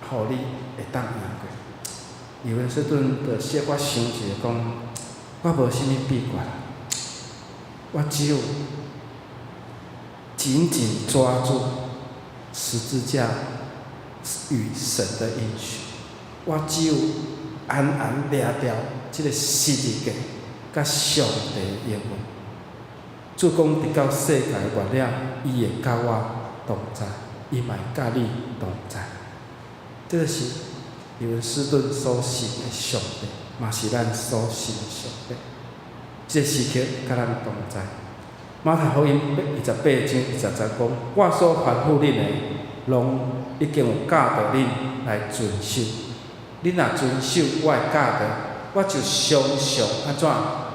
互你会当赢过？李文斯顿就小可想一下讲，我无甚物秘诀，我只有紧紧抓住十字架与神的应许，我只有安安抓牢即个十字架甲上帝的应允。主讲直到世界末了，伊会甲我同在，伊嘛会甲你同在。这个是李文斯顿所信的上帝，嘛是咱所信的上帝。这个时刻甲咱同在。马太福音28章20节讲：我所吩咐恁的，拢已经有教导恁来遵守。恁若遵守我的教导，我就常常安怎？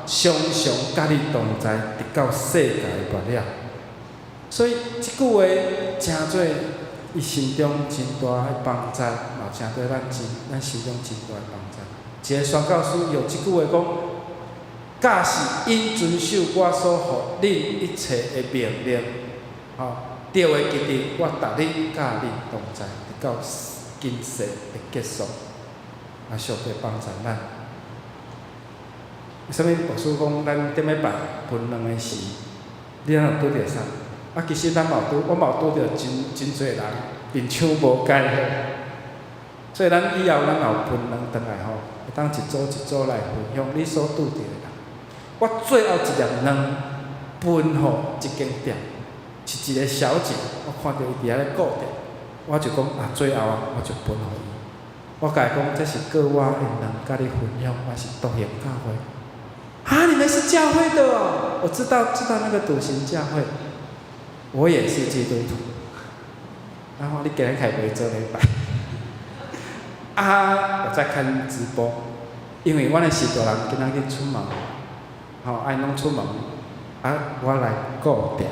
常常甲你同在，直到世界末了。所以即句话真做伊心中真大的帮助，嘛真对咱心中真大的帮助。一个宣教师用即句话讲：假是因遵守我所予恁一切的命令，就会记得我逐日甲恁同在，直到今世的结束。上帝帮助咱。为什么牧师讲咱顶礼拜分两个时，你若拄着啥？其实我嘛有拄着真侪人面相无解好，所以咱以后咱也有分两顿来吼，会当一组一组来分享你所拄着的人。我最后一粒卵分互一间店，是一个小姐，我看到伊伫遐咧顾店，我就讲最后我就分互伊。我甲伊讲，这是过我的人甲你分享，我是独行教会。你们是教会的哦，我知道那个笃行教会，我也是基督徒。然后你今日开会做礼拜，我在看直播，因为阮的许多人今仔日出门，爱拢出门，我来顾店，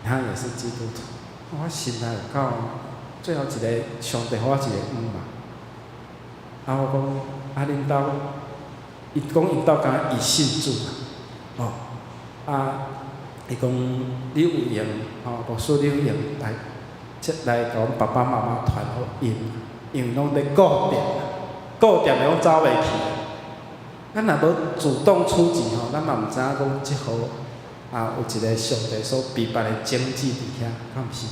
他也是基督徒，我心内有够。最后一个上帝给我一个嘛，我讲恁兜，伊讲因兜敢伊信主伊讲你有闲牧师你有闲来甲阮爸爸妈妈传福音，因为拢咧顾店的拢走袂去，咱若无主动出击咱嘛毋知影讲即号有一个上帝所秘密的经济伫遐，敢毋是？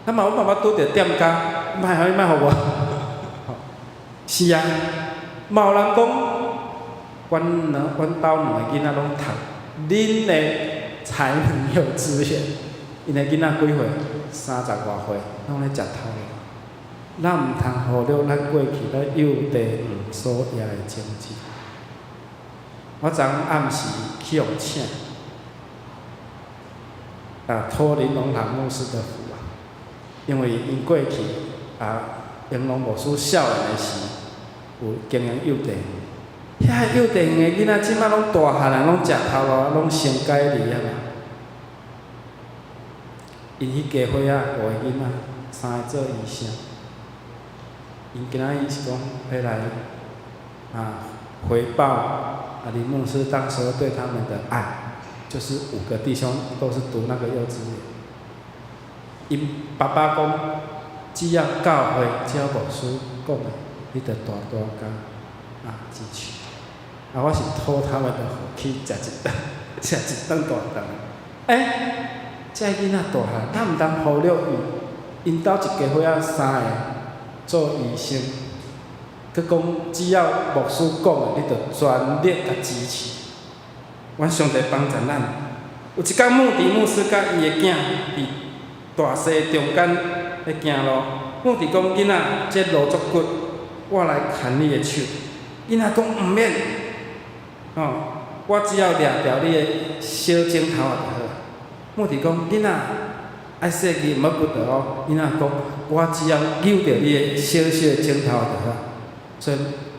咱嘛有办法拄着店家，莫互我。是啊，嘛有人讲，阮兜两个囡仔拢读，恁的才能有资源。因的囡仔几岁？30外岁，拢咧食头路。咱毋通忽略咱过去咧幼弟园所野的经济。我昨暗时去互请，托林龙堂牧师的福。因为因过去英龙牧师少年的时，有经营幼稚园，遐幼稚园的囡仔即摆拢大汉啊，拢食头路，拢成家立业啊。因迄家伙5个囡仔，3个做医生。因今仔日是讲要来回报林牧师当时对他们的爱，就是5个弟兄都是读那个幼稚园。因爸爸讲，只要教会，只要牧师讲的，你着大甲支持。我是托他们的福去食一顿大顿。这囡仔大汉，咱毋通忽略伊，因兜一家伙3个做医生，佮讲只要牧师讲的，你着全力甲支持。阮上帝帮助咱，有一天牧师甲伊的囝伫大西中间咧行路，牧师讲囡仔，这路足骨，我来牵你的手。囡仔讲毋免，我只要掠着你的小指头啊就好。牧师讲囡仔爱细记，毋要骨头哦。囡仔讲我只要扭着你的小小的指头就好。所以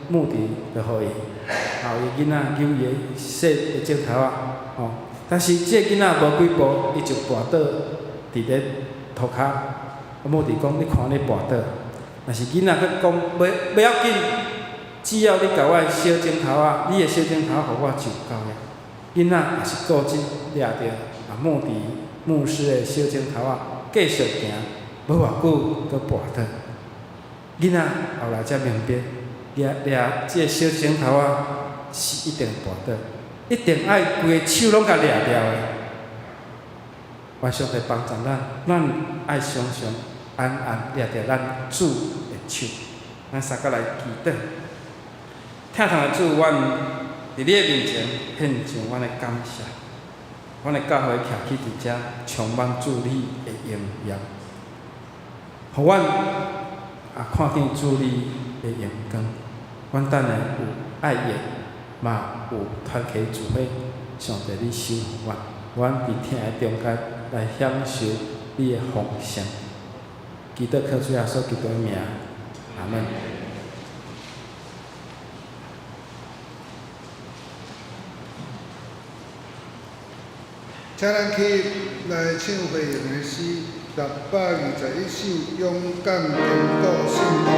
牧师就互伊，后伊囡仔扭伊的细的指头啊，但是这囡仔无几步，伊就跋倒伫咧涂骹。牧师讲你看你跋倒，但是囡仔佫讲袂要紧，只要你甲我的小指头啊，你的小指头互我就够了。囡仔也是固执掠着牧师的小指头啊，继续行，无偌久佫跋倒。囡仔后来才明白，掠这小指头啊是一定跋倒，一定爱规个手拢甲掠掉的。愿上帝帮助咱爱常常安安掠着咱主的手。咱三个来祈祷，听堂的主，阮伫你的面前献上阮的感谢。阮的教会徛起伫遮，充满主你的荣耀，互阮看见主你的荣光。阮等下有爱乐，嘛有团契聚会，上帝你守护阮伫听的中间来享受你的丰盛。祈祷靠主耶稣基督的名，阿门。请咱去来唱会用的诗621首《勇敢坚固信徒》。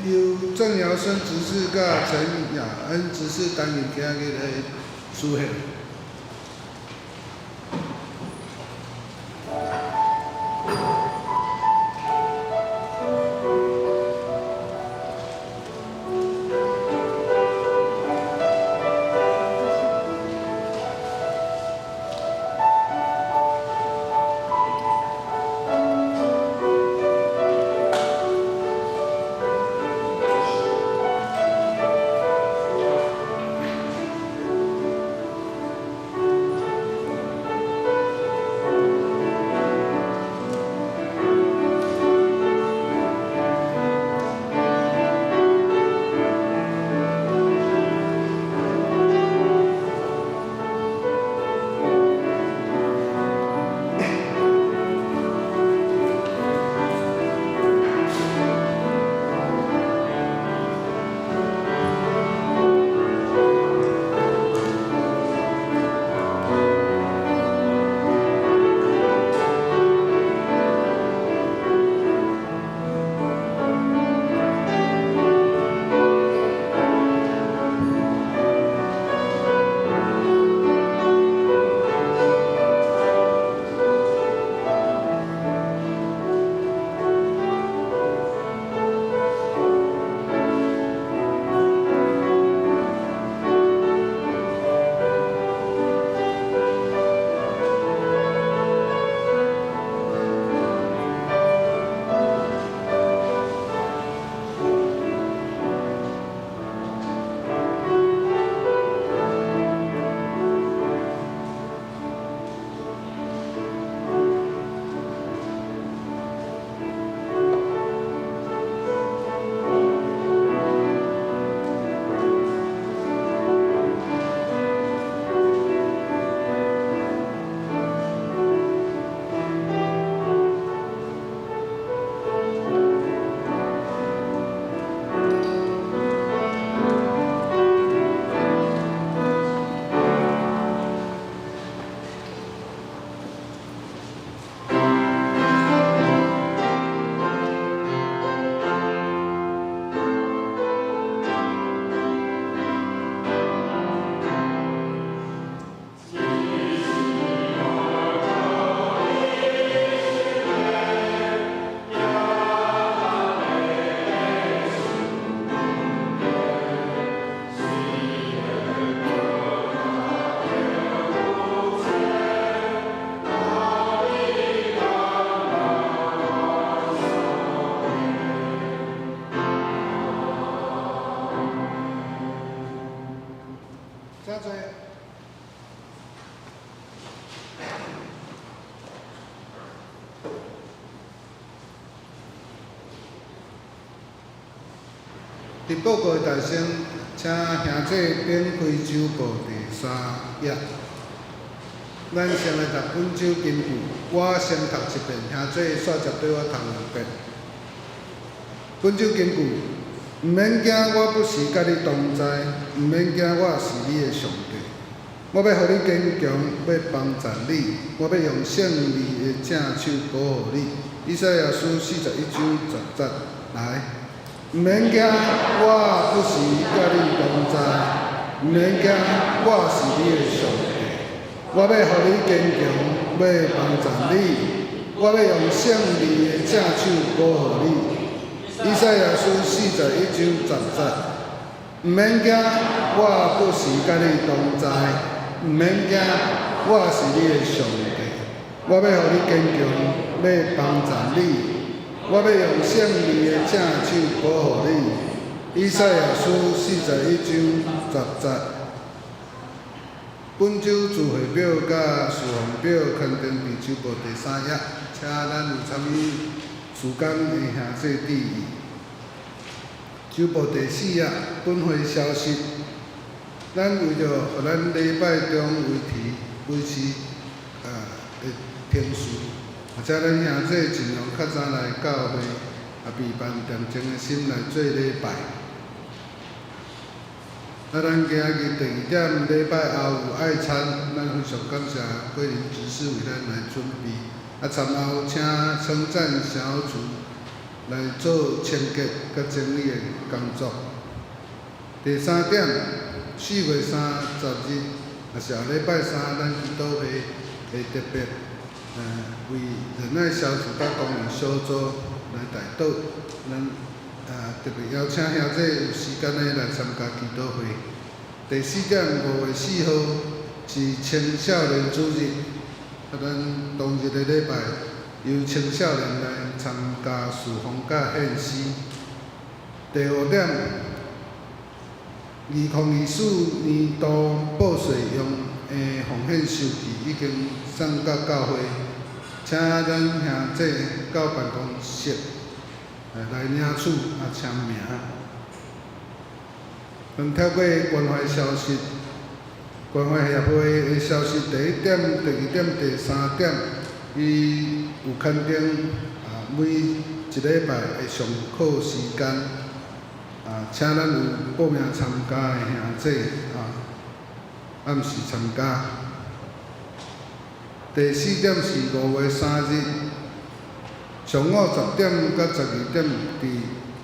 由郑尧生执事甲陈雅恩执事担任今日的书献。伫报告大声，请兄弟点开周报第3页。咱先来读本周金句，我先读一遍，兄弟煞接对我读2遍。本周金句，毋免惊，我不是甲你同在；毋免惊，我是你的上帝。我要互你坚强，要帮助你，我要用胜利的正手保护你。以赛亚书41章10节，来，毋免惊，我不是甲你同在；毋免惊，我是你的上帝。我要互你坚强，要帮助你，我要用胜利的正手保护你。以赛亚书41章10节，毋免惊，我不是甲你同在；毋免惊，我是你的上帝。我要互你坚强，要帮助你，我要用胜利的正手保护你。以赛亚书41章10节。本周自会表甲事项表刊登伫周报第3页，请咱有参与事工的兄弟注意。周报第4页，本会消息，咱为着互咱礼拜中维持的停序，或者咱兄弟尽量较早来教会，备办恬静的心来做礼拜。咱今日第2点，礼拜后有爱餐，咱非常感谢桂林执事为咱来准备。餐后请称赞小组来做清洁甲整理的工作。第3点，4月30日，也是后礼拜3，咱祈祷会会特别为仁爱小组甲公益小组来代祷，咱特别邀请兄弟有时间的来参加祈祷会。第4点，5月4号是青少年主日，咱当日的礼拜由青少年来参加事奉甲献诗。第5点，2024年度报税用的奉献收据已经送到教会，请咱兄弟到办公室来领取签名。透过关怀消息，关怀协会的消息，第1点、第2点、第3点，伊有刊登每一礼拜的上课时间，请咱有报名参加的兄弟按时参加。第4点是5月3日，上午10点到12点，伫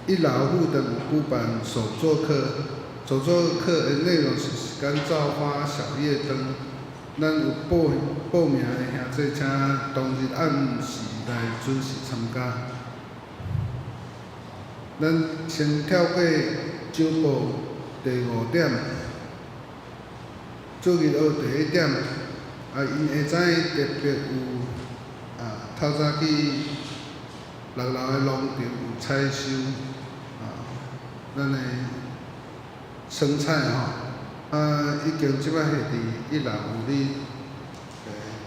1楼附近有举办手作课。手作课的内容是干燥花、小夜灯。咱有报名的兄弟，请当日按时来准时参加。咱先跳过周报第5点，主日学第1点，因下早特别有透早去6楼的农场有采收咱的生菜已经即摆下伫1楼有咧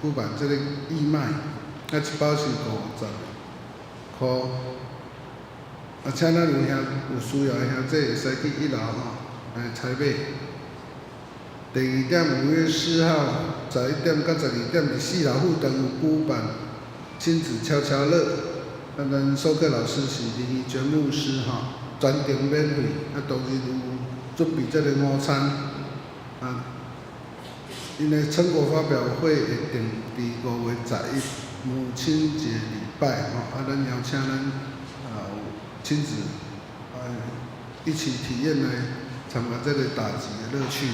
举办即个义卖，一包是50箍。请咱有需要的兄弟会使去1楼来采买。第2点，5月4号11点到12点，伫4楼附近有举办亲子悄悄乐。咱授课老师是林义娟牧师全程免费。当日有准备这个午餐，因的成果发表会会定伫5月11母亲节礼拜咱邀请咱亲子一起体验来参加这个打击的乐趣。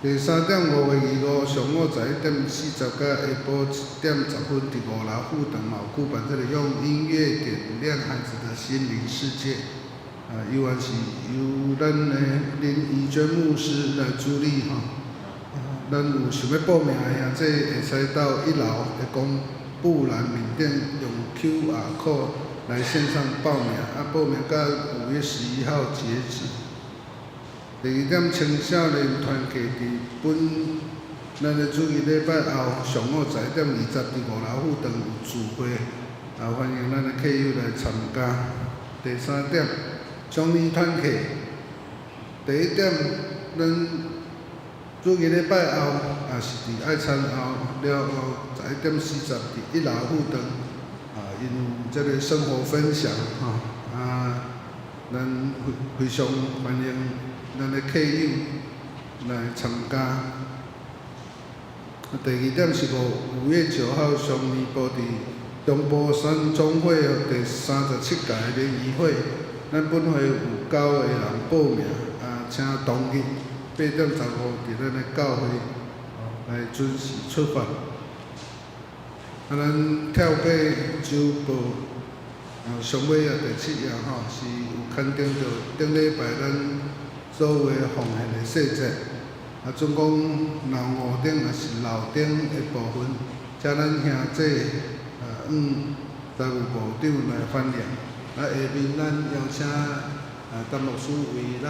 第3点，5月2号上午11点40到下晡1点10分，伫5楼附近有举办这个用音乐点亮孩子的心灵世界。依然是由咱的林义娟牧师来主理咱有想要报名的兄弟，会使到1楼的公布栏面顶用 QR code 来线上报名，报名到5月11号截止。第2点，青少年团契伫咱的主日礼拜后上午11点20，伫5楼附近有聚会，欢迎咱的客友来参加。第3点，上年团契第一点，咱主日礼拜后，也是伫爱餐后了后11:40伫一老互动，因这个生活分享咱非常欢迎咱的客友来参加。第二点是5月9号上年报伫中部山总会第37届联谊会，咱本会有9个人报名，请同日8:15伫咱的教会来准时出发。咱跳马周报上尾第7页是有牵动到顶礼拜咱所有的奉献的细节。总共老五顶也是老顶的部分，请咱兄弟财务部长来翻译。下面咱邀请陈牧师为咱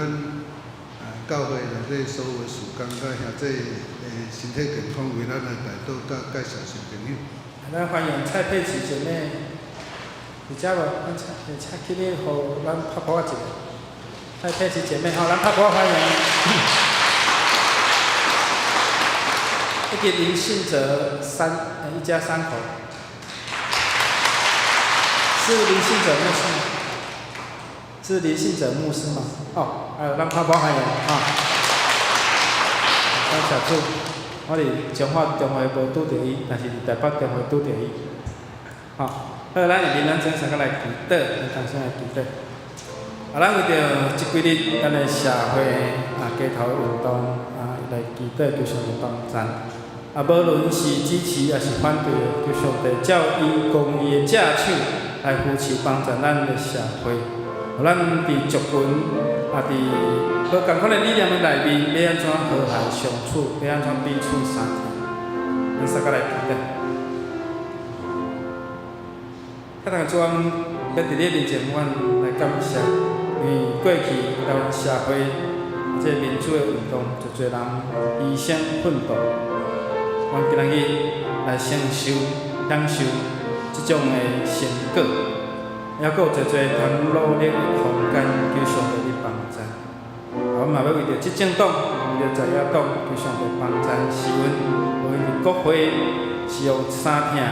教会内底所有的事工甲兄弟身体健康为咱来带导甲介绍新朋友。咱欢迎蔡佩琪姐妹，有遮无？咱请起你，互咱拍鼓一下。蔡佩琪姐妹，咱拍鼓欢迎。一个林信哲一家3口，是林信哲牧师吗？是林信哲牧师吗？还有咱拍鼓欢迎咱小主，我伫彰化电话无拄着伊，但是伫台北电话拄着伊。好，咱下面咱正常个来祈祷，咱先来祈祷。咱为着即几日咱的社会街头运动来祈祷，求上帝帮赞。无论是支持也是反对的，求上帝照伊公义的正手来扶持帮助咱的社会，互咱伫族群伫无共款的理念的内面，要安怎和谐相处，要安怎彼此相听。咱三个来祈祷。咱主要伫你面前，阮来感谢，因为过去台湾社会这民主的运动，就侪人牺牲奋斗。阮今仔日来享受即种的成果，还佫有侪侪通努力的空间，求上帝帮助。阮嘛要为着执政党、为着在野党，求上帝帮助，是阮为着国会是用三听，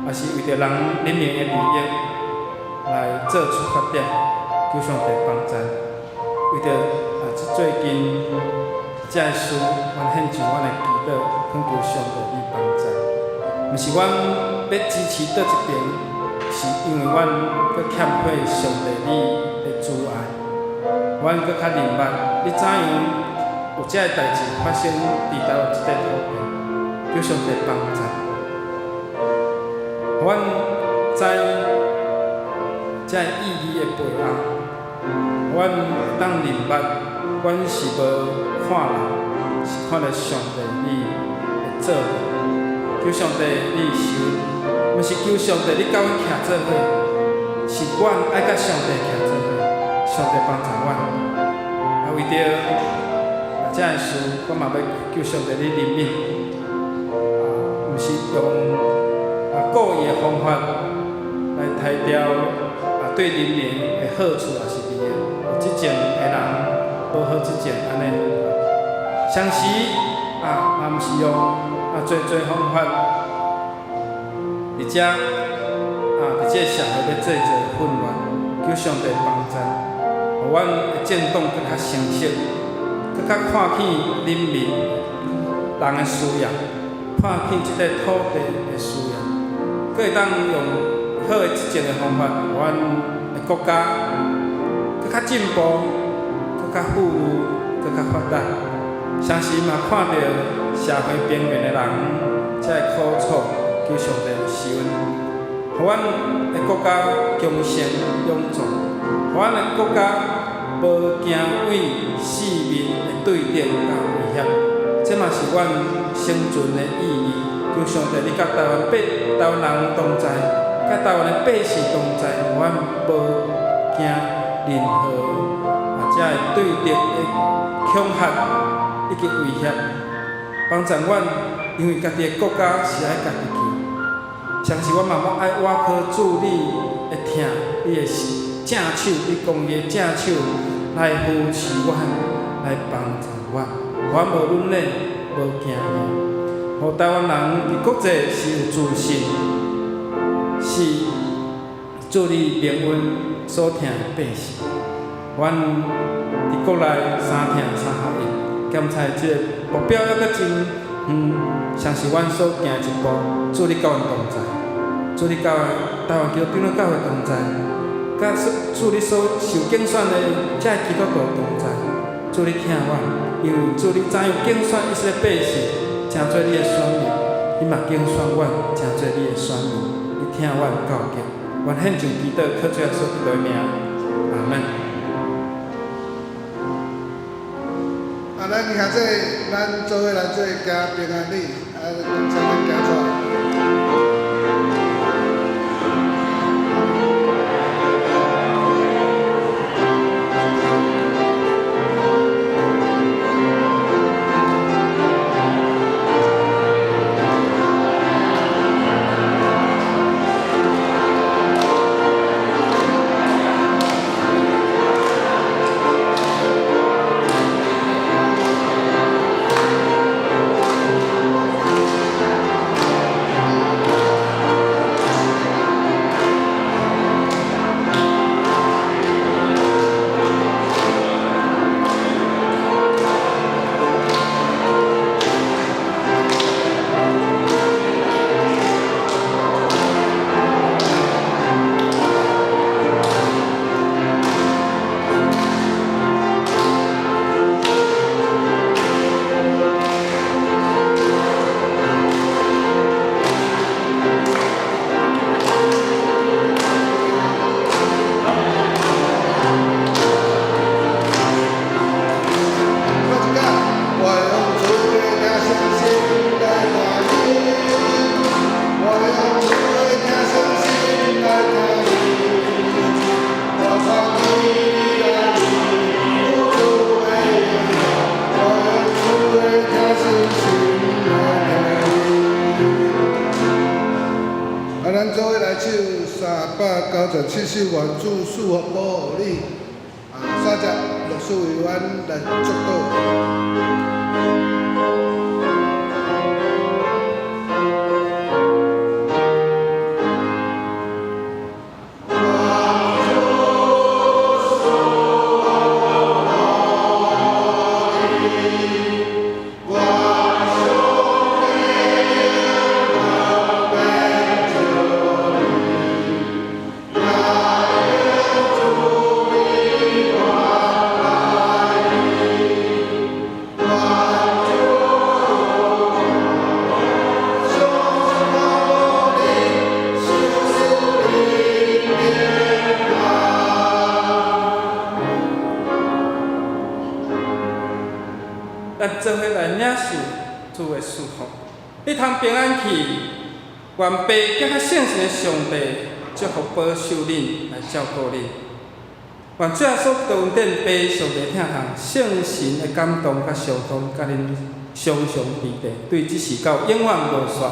也是为着人民的利益来做出发点，求上帝帮助。为着最近这个事，阮献上阮的祈祷，恳求上帝你帮助。毋是阮要支持倒一边，是因为阮佫欠缺上帝你的阻碍。阮佫较明白，你怎样有这个代志发生伫台湾这块土地，求上帝帮助。阮知这个意义的背后，阮当明白，阮是无看人，是看到上帝你的做法。求上帝你是，毋是求上帝你甲阮徛做伙，是阮爱甲上帝徛做伙，上帝帮助阮。为着这个事，我嘛要求上帝你怜悯，毋是用故意的方法来杀掉对人民的好处，也是利益。有即种的人无好即种安尼，相时嘛毋是用。做方法，伫遮伫这社会要做一个混乱，求上帝帮助，互阮的政党更较成熟，更较看见人民人的需要，看见即块土地的需要，佫会当用好的即种的方法，互阮的国家更较进步，更较富裕，更较发达。相时嘛看到社会边缘的人，才会苦楚，求上帝是阮，互阮的国家强盛永驻，互阮的国家无惊为性命的对敌甲威胁，这嘛是阮生存的意义。求上帝你甲台湾人同在，甲台湾的百姓同在，互阮无惊任何这个对敌的恐吓。以及威胁，帮助阮，因为家己的国家是爱家己救。像是阮嘛要爱挖科助力的听，你的正手，你讲伊的正手来扶持阮，来帮助阮，阮无软弱，无惊吓。互台湾人伫国际是有自信，是做你命运所疼的百姓。阮伫国内三疼三合一，检查即个目标还阁真像是阮所行一步，祝你教会同在，祝你教会台湾基督长老教会同在，甲祝你所受竞选的遮基督徒同在，祝你听阮，因为祝你怎样竞选以色列百姓。诚做你的选民，你嘛竞选阮，诚做你的选民，你听阮教诫，愿献上祈祷，靠主耶稣基督的名，阿门。咱兄弟，咱做伙来做行平安礼，共咱行出来。咱做伙来唱397首《愿主赐福保护你》，三只乐师为阮来祝祷。咱做伙来领受主的祝福，你通平安去，愿爸更较圣神的上帝祝福保守恁，来照顾恁。愿主耶稣恩典爸上帝疼痛，圣神的感动甲相通，甲恁常常伫地，对即时到永远无煞。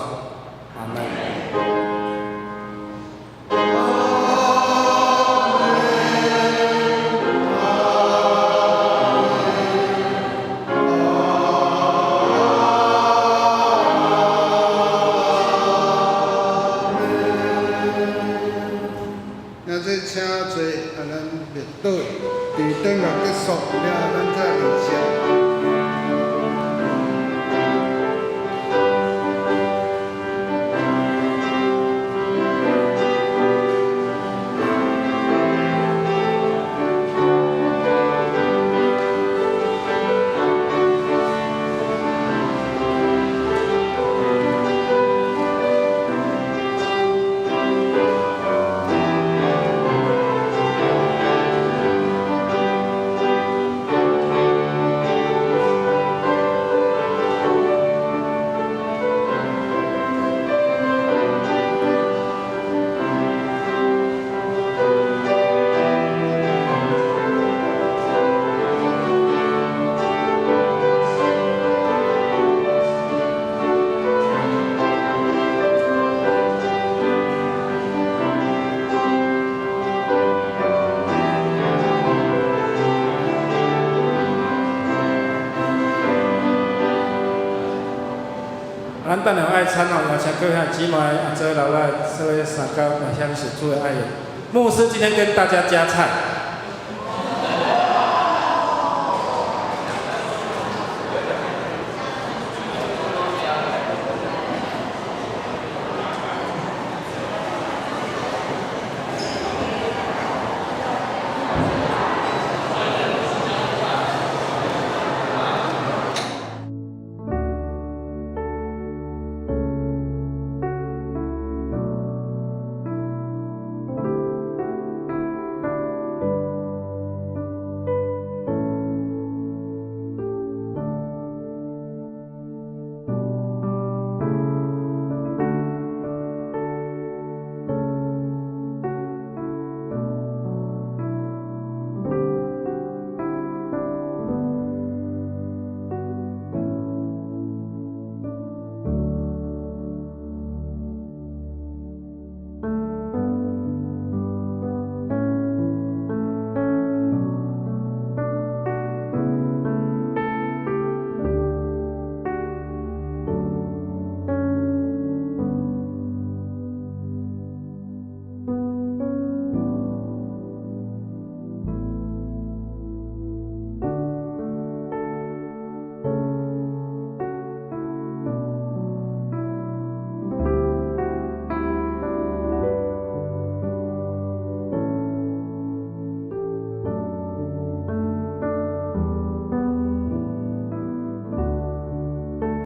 阿门。请坐，咱列岛伫等下结束了，咱再离席。咱等下爱餐哦，邀请各位姊妹、阿祖、老奶、所有三高，来享受主的爱宴。牧师今天跟大家加菜。